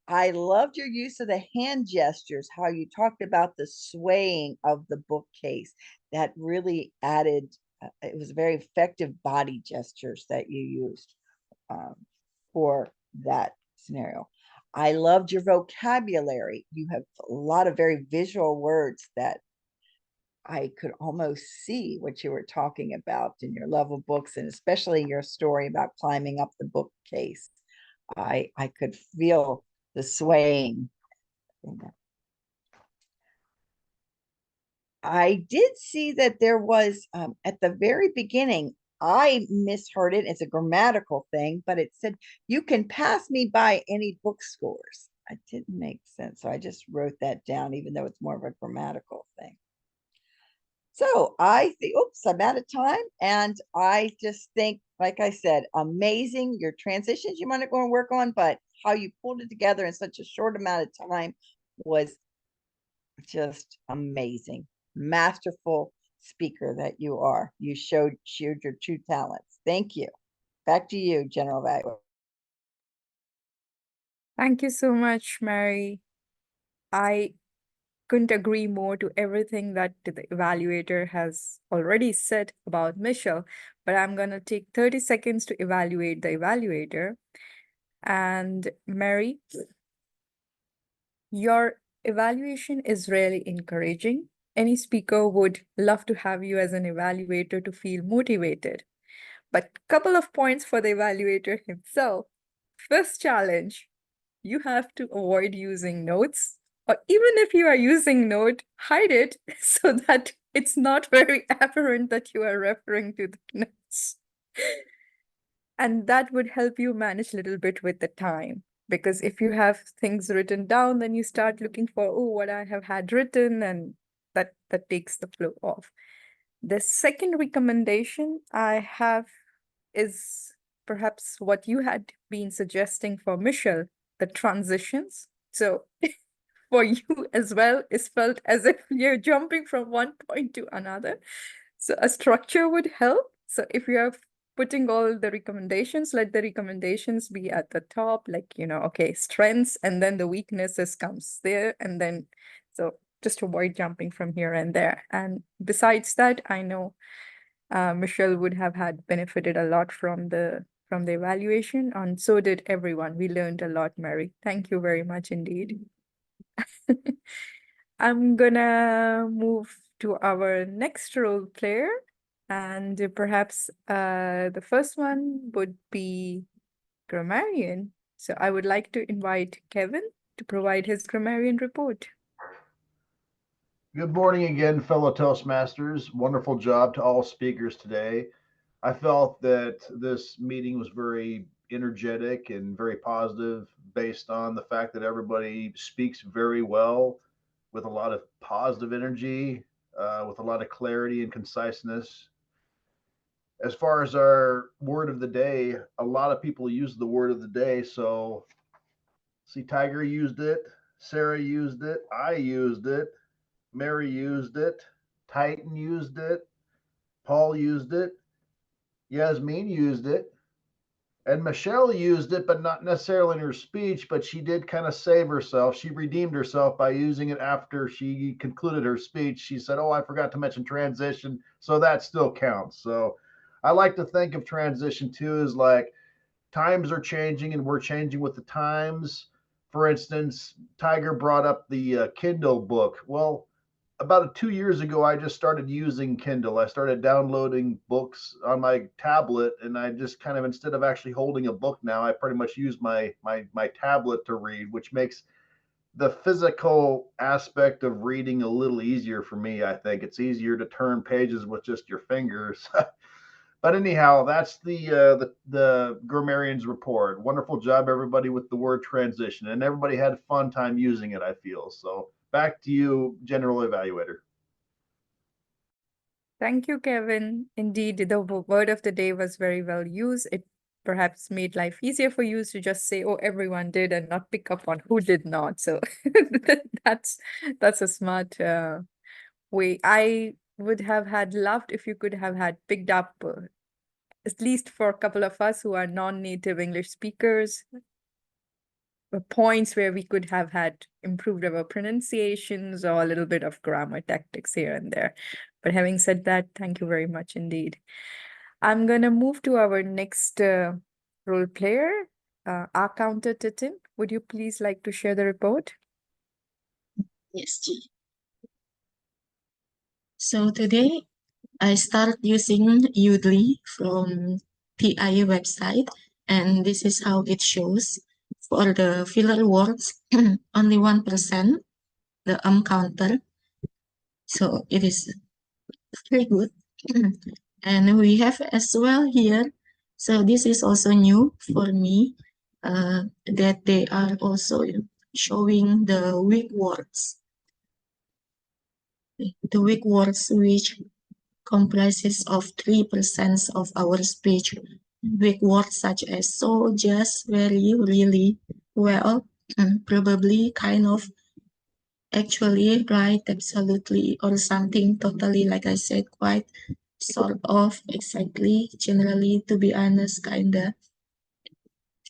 I loved your use of the hand gestures, how you talked about the swaying of the bookcase. That really added, it was very effective body gestures that you used for that scenario. I loved your vocabulary. You have a lot of very visual words that I could almost see what you were talking about in your love of books, and especially your story about climbing up the bookcase. I could feel the swaying. I did see that there was at the very beginning, I misheard it. It's a grammatical thing, but it said, you can pass me by any bookstores. It didn't make sense. So I just wrote that down, even though it's more of a grammatical thing. So I think, oops, I'm out of time. And I just think, like I said, amazing. Your transitions you might not go and work on, but how you pulled it together in such a short amount of time was just amazing. Masterful speaker that you are. You showed your true talents. Thank you. Back to you, General Evaluator. Thank you so much, Mary. I couldn't agree more to everything that the evaluator has already said about Michelle, but I'm going to take 30 seconds to evaluate the evaluator. And Mary, your evaluation is really encouraging. Any speaker would love to have you as an evaluator to feel motivated. But couple of points for the evaluator himself. First challenge, you have to avoid using notes, or even if you are using note, hide it so that it's not very apparent that you are referring to the notes. And that would help you manage a little bit with the time. Because if you have things written down, then you start looking for, oh, what I have had written, and that takes the flow off. The second recommendation I have is perhaps what you had been suggesting for Michelle, the transitions. So for you as well, it's felt as if you're jumping from one point to another. So a structure would help. So if you are putting all the recommendations, let the recommendations be at the top, like, okay, strengths, and then the weaknesses comes there. And then, so just avoid jumping from here and there. And besides that, I know Michelle would have had benefited a lot from the evaluation, and so did everyone. We learned a lot, Mary. Thank you very much indeed. I'm gonna move to our next role player, and perhaps the first one would be grammarian. So I would like to invite Kevin to provide his grammarian report. Good morning again, fellow Toastmasters. Wonderful job to all speakers today. I felt that this meeting was very energetic and very positive based on the fact that everybody speaks very well with a lot of positive energy, with a lot of clarity and conciseness. As far as our word of the day, a lot of people use the word of the day. So, see, Tiger used it, Sarah used it, I used it, Mary used it, Titan used it, Paul used it, Yasmin used it, and Michelle used it, but not necessarily in her speech, but she did kind of save herself. She redeemed herself by using it after she concluded her speech. She said, oh, I forgot to mention transition, so that still counts. So I like to think of transition too as like times are changing and we're changing with the times. For instance, Tiger brought up the Kindle book. Well, about 2 years ago, I just started using Kindle. I started downloading books on my tablet, and I just kind of, instead of actually holding a book now, I pretty much use my tablet to read, which makes the physical aspect of reading a little easier for me. I think it's easier to turn pages with just your fingers. But anyhow, that's the grammarian's report. Wonderful job, everybody, with the word transition, and everybody had a fun time using it, I feel. So back to you, general evaluator. Thank you, Kevin. Indeed, the word of the day was very well used. It perhaps made life easier for you to just say, "Oh, everyone did," and not pick up on who did not. So that's a smart way. I would have had loved if you could have had picked up, at least for a couple of us who are non-native English speakers, points where we could have had improved our pronunciations or a little bit of grammar tactics here and there. But having said that, thank you very much indeed. I'm going to move to our next role player, our counter Titin. Would you please like to share the report? Yes, G. So today I start using Udly from TIE website, and this is how it shows. For the filler words, only 1%, the counter. So it is very good. And we have as well here, so this is also new for me, that they are also showing the weak words. The weak words which comprises of 3% of our speech. Weak words such as so, just, very, really, well, probably, kind of, actually, right, absolutely, or something totally, like I said, quite, sort of, exactly, generally, to be honest, kinda.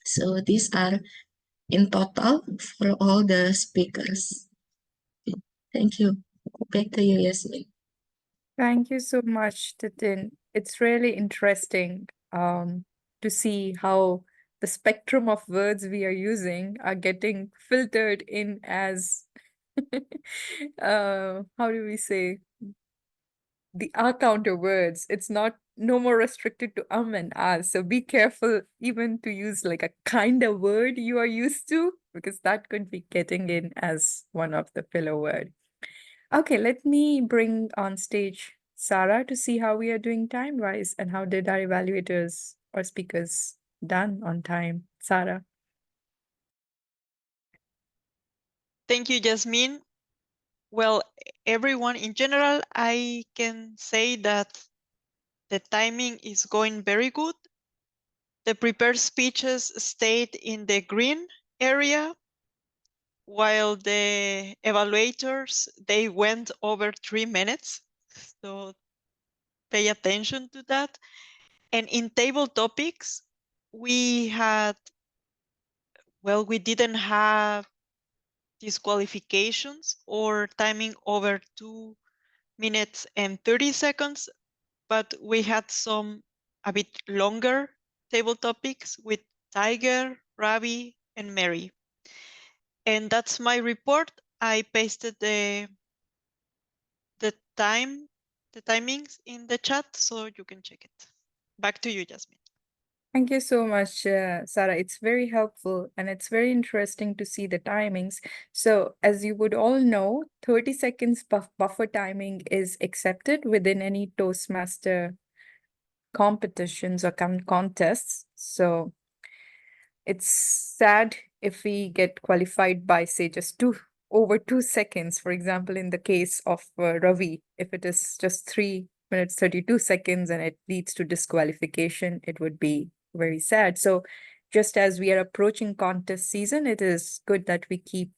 So these are in total for all the speakers. Thank you. Back to you, Yasmin. Thank you so much, Titin. It's really interesting to see how the spectrum of words we are using are getting filtered in as, how do we say, the counter words. It's not no more restricted to and as. So be careful even to use like a kind of word you are used to, because that could be getting in as one of the filler word. Okay, let me bring on stage Sarah to see how we are doing time-wise and how did our evaluators or speakers done on time. Sarah. Thank you, Jasmine. Well, everyone in general, I can say that the timing is going very good. The prepared speeches stayed in the green area, while the evaluators, they went over 3 minutes. So pay attention to that. And in table topics, we didn't have disqualifications or timing over 2 minutes and 30 seconds, but we had some a bit longer table topics with Tiger, Ravi, and Mary. And that's my report. I pasted the timings in the chat so you can check it. Back to you, Jasmine. Thank you so much, Sarah. It's very helpful and it's very interesting to see the timings. So as you would all know, 30 seconds buffer timing is accepted within any Toastmaster competitions or contests. So it's sad if we get qualified by, say, just over 2 seconds. For example, in the case of Ravi, if it is just 3 minutes, 32 seconds and it leads to disqualification, it would be very sad. So just as we are approaching contest season, it is good that we keep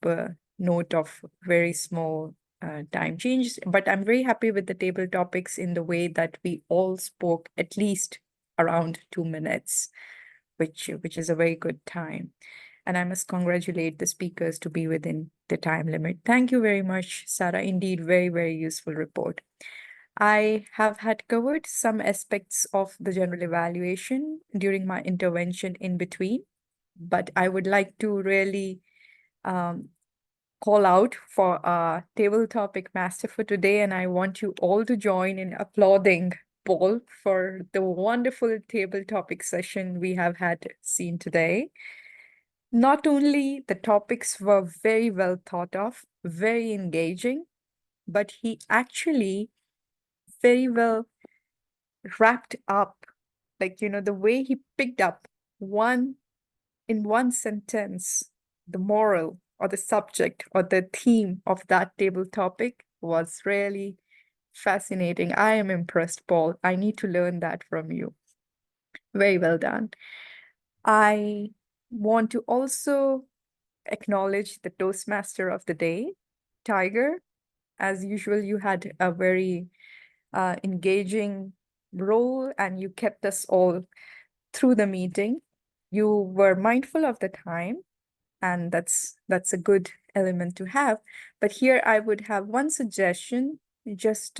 note of very small time changes. But I'm very happy with the table topics in the way that we all spoke at least around 2 minutes, which is a very good time. And I must congratulate the speakers to be within the time limit. Thank you very much, Sarah. Indeed, very, very useful report. I have had covered some aspects of the general evaluation during my intervention in between, but I would like to really call out for our table topic master for today, and I want you all to join in applauding Paul for the wonderful table topic session we have had seen today. Not only the topics were very well thought of, very engaging, but he actually very well wrapped up, like, the way he picked up in one sentence, the moral or the subject or the theme of that table topic was really fascinating. I am impressed, Paul. I need to learn that from you. Very well done. I want to also acknowledge the Toastmaster of the day, Tiger. As usual, you had a very engaging role and you kept us all through the meeting. You were mindful of the time, and that's a good element to have. But here I would have one suggestion, just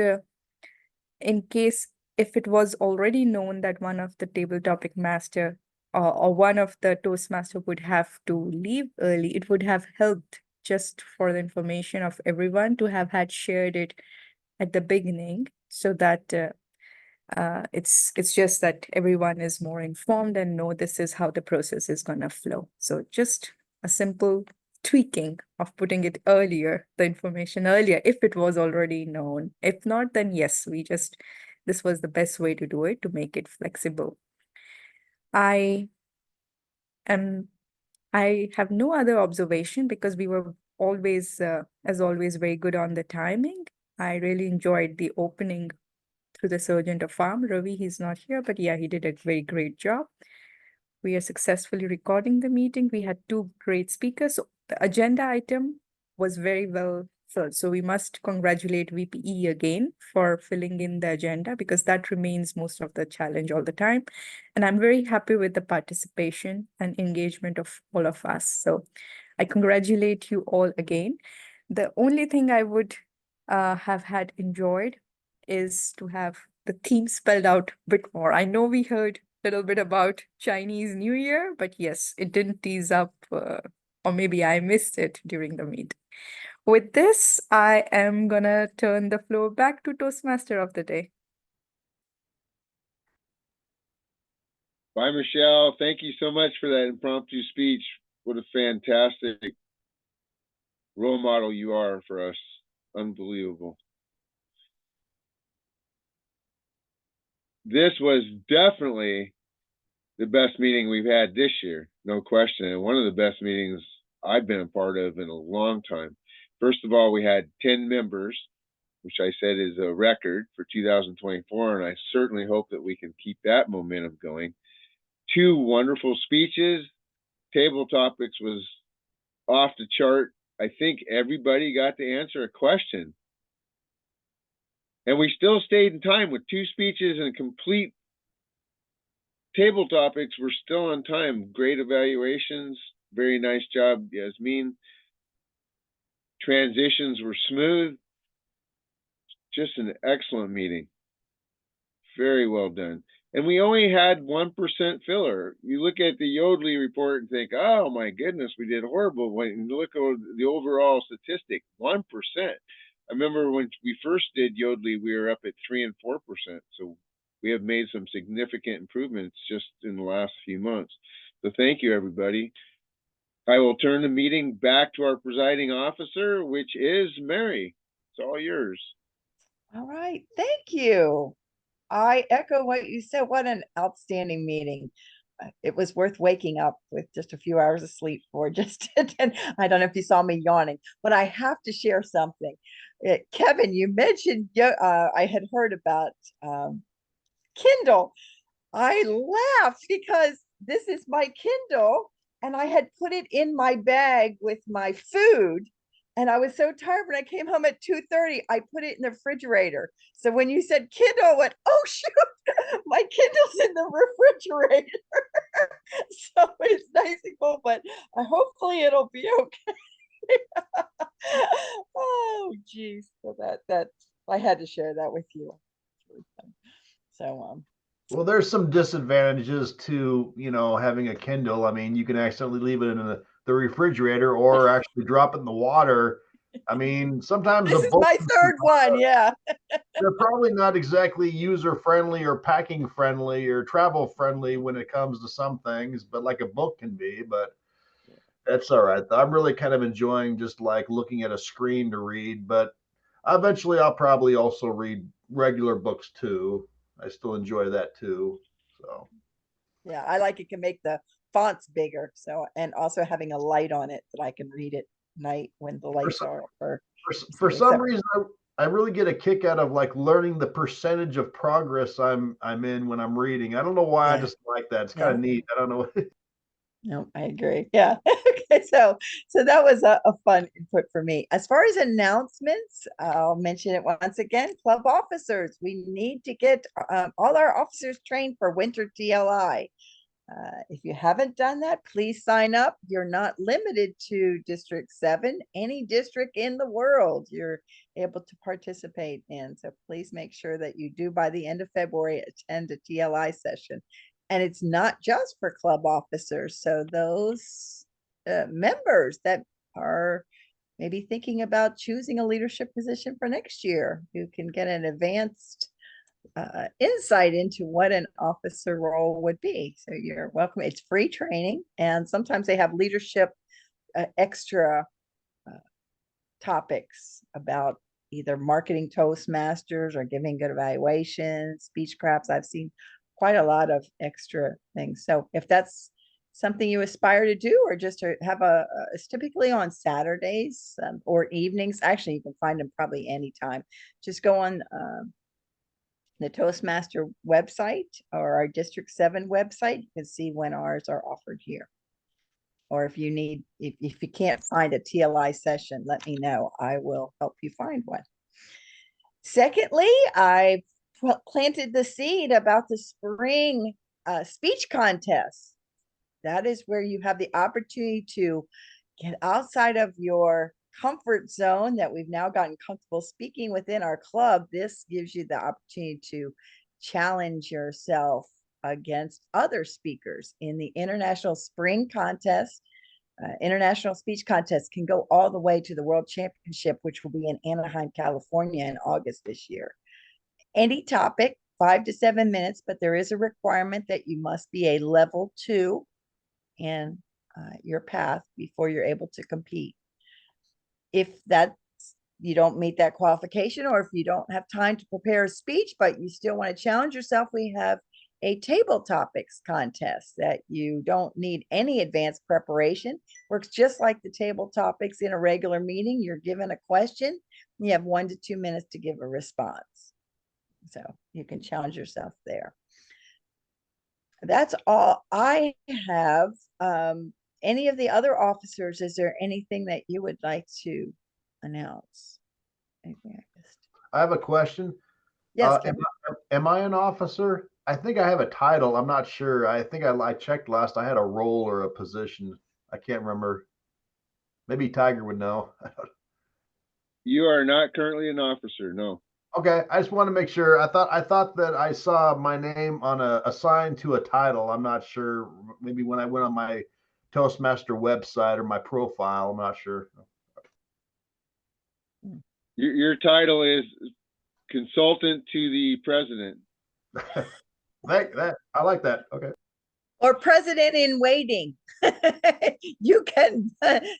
in case if it was already known that one of the table topic master or one of the Toastmaster would have to leave early, it would have helped just for the information of everyone to have had shared it at the beginning, so that it's just that everyone is more informed and know this is how the process is going to flow. So just a simple tweaking of putting it earlier, the information earlier, if it was already known. If not, then yes, this was the best way to do it, to make it flexible. I have no other observation because we were always, as always, very good on the timing. I really enjoyed the opening through the Sergeant of Farm, Ravi. He's not here, but yeah, he did a very great job. We are successfully recording the meeting. We had two great speakers. So the agenda item was very well filled. So we must congratulate VPE again for filling in the agenda, because that remains most of the challenge all the time. And I'm very happy with the participation and engagement of all of us. So I congratulate you all again. The only thing I would have had enjoyed is to have the theme spelled out a bit more. I know we heard a little bit about Chinese New Year, but yes, it didn't tease up, or maybe I missed it during the meet. With this, I am gonna turn the floor back to Toastmaster of the day. Bye, Michelle. Thank you so much for that impromptu speech. What a fantastic role model you are for us. Unbelievable. This was definitely the best meeting we've had this year, no question. And one of the best meetings I've been a part of in a long time. First of all, we had 10 members, which I said is a record for 2024. And I certainly hope that we can keep that momentum going. Two wonderful speeches. Table topics was off the chart. I think everybody got to answer a question. And we still stayed in time with two speeches and complete table topics. We're still on time. Great evaluations. Very nice job, Yasmin. Transitions were smooth. Just an excellent meeting. Very well done. And we only had 1% filler. You look at the Yodlee report and think, oh my goodness, we did horrible. When you look at the overall statistic, 1%. I remember when we first did Yodlee, we were up at 3 and 4%. So we have made some significant improvements just in the last few months. So thank you, everybody. I will turn the meeting back to our presiding officer, which is Mary. It's all yours. All right, thank you. I echo what you said. What an outstanding meeting. It was worth waking up with just a few hours of sleep for. Just to attend. I don't know if you saw me yawning, but I have to share something. Kevin, you mentioned I had heard about Kindle. I laughed because this is my Kindle and I had put it in my bag with my food. And I was so tired when I came home at 2:30, I put it in the refrigerator. So when you said Kindle, I went, oh shoot, my Kindle's in the refrigerator. So it's nice and cool, but hopefully it'll be okay. Oh geez. So that I had to share that with you. So well, there's some disadvantages to, having a Kindle. I mean, you can accidentally leave it in the refrigerator or actually drop it in the water. I mean, sometimes this is my third one. Yeah. They're probably not exactly user friendly or packing friendly or travel friendly when it comes to some things, but like a book can be. But That's all right. I'm really kind of enjoying just like looking at a screen to read, but eventually I'll probably also read regular books too. I still enjoy that too. So Yeah, I like it can make the fonts bigger. So, and also having a light on it that I can read at night when the lights some- are. Or for some reason, I really get a kick out of like learning the percentage of progress I'm in when I'm reading. I don't know why. I Yeah. just like that. It's kind of neat. I don't know. No, I agree. Yeah. Okay. So that was a fun input for me. As far as announcements, I'll mention it once again. Club officers, we need to get all our officers trained for winter TLI. If you haven't done that, please sign up. You're not limited to District 7. Any district in the world you're able to participate in. So please make sure that you do, by the end of February, attend a TLI session. And it's not just for club officers. So those members that are maybe thinking about choosing a leadership position for next year, you can get an advanced insight into what an officer role would be. So you're welcome. It's free training, and sometimes they have leadership extra topics about either marketing Toastmasters or giving good evaluations, speech crafts. I've seen quite a lot of extra things. So if that's something you aspire to do, or just to have it's typically on Saturdays or evenings. Actually, you can find them probably anytime. Just go on the Toastmaster website or our District 7 website. You can see when ours are offered here. Or if you need, if you can't find a TLI session, let me know. I will help you find one. Secondly, I planted the seed about the spring speech contest. That is where you have the opportunity to get outside of your comfort zone that we've now gotten comfortable speaking within our club. This gives you the opportunity to challenge yourself against other speakers in the International Spring Contest. International Speech Contest can go all the way to the World Championship, which will be in Anaheim, California in August this year. Any topic, 5 to 7 minutes, but there is a requirement that you must be a level 2 in your path before you're able to compete. If you don't meet that qualification, or if you don't have time to prepare a speech, but you still want to challenge yourself, we have a table topics contest that you don't need any advanced preparation. Works just like the table topics in a regular meeting. You're given a question, you have 1 to 2 minutes to give a response. So you can challenge yourself there. That's all I have. Any of the other officers, is there anything that you would like to announce? Anything I missed? I have a question. Yes, am I an officer? I think I have a title. I'm not sure. I think I checked last. I had a role or a position. I can't remember. Maybe Tiger would know. You are not currently an officer, no. Okay, I just want to make sure. I thought that I saw my name on a sign to a title. I'm not sure. Maybe when I went on my Toastmaster website or my profile, I'm not sure. Your title is consultant to the president. I like that. Okay. or president in waiting. You can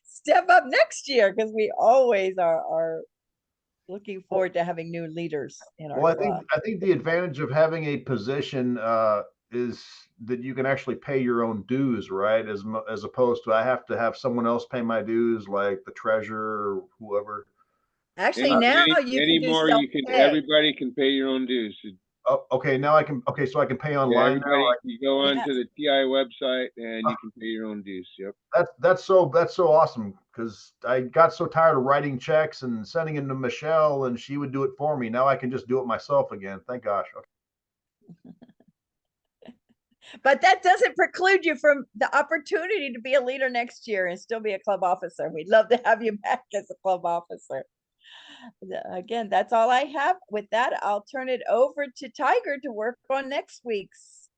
step up next year, because we always are looking forward to having new leaders in our Well, club. I think the advantage of having a position is that you can actually pay your own dues, right? As opposed to I have to have someone else pay my dues, like the treasurer or whoever. Actually, now you can do self-pay. Everybody can pay your own dues. Oh, okay. Now I can. Okay, so I can pay online now. You go on to the TI website and you can pay your own dues. Yep. That's so awesome, because I got so tired of writing checks and sending them to Michelle, and she would do it for me. Now I can just do it myself again. Thank gosh. Okay. But that doesn't preclude you from the opportunity to be a leader next year and still be a club officer. We'd love to have you back as a club officer. Again, that's all I have. With that, I'll turn it over to Tiger to work on next week's.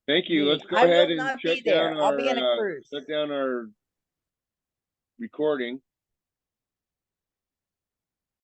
Thank you. Let's go I ahead will and not shut be there. down I'll be in a our cruise. shut down our recording.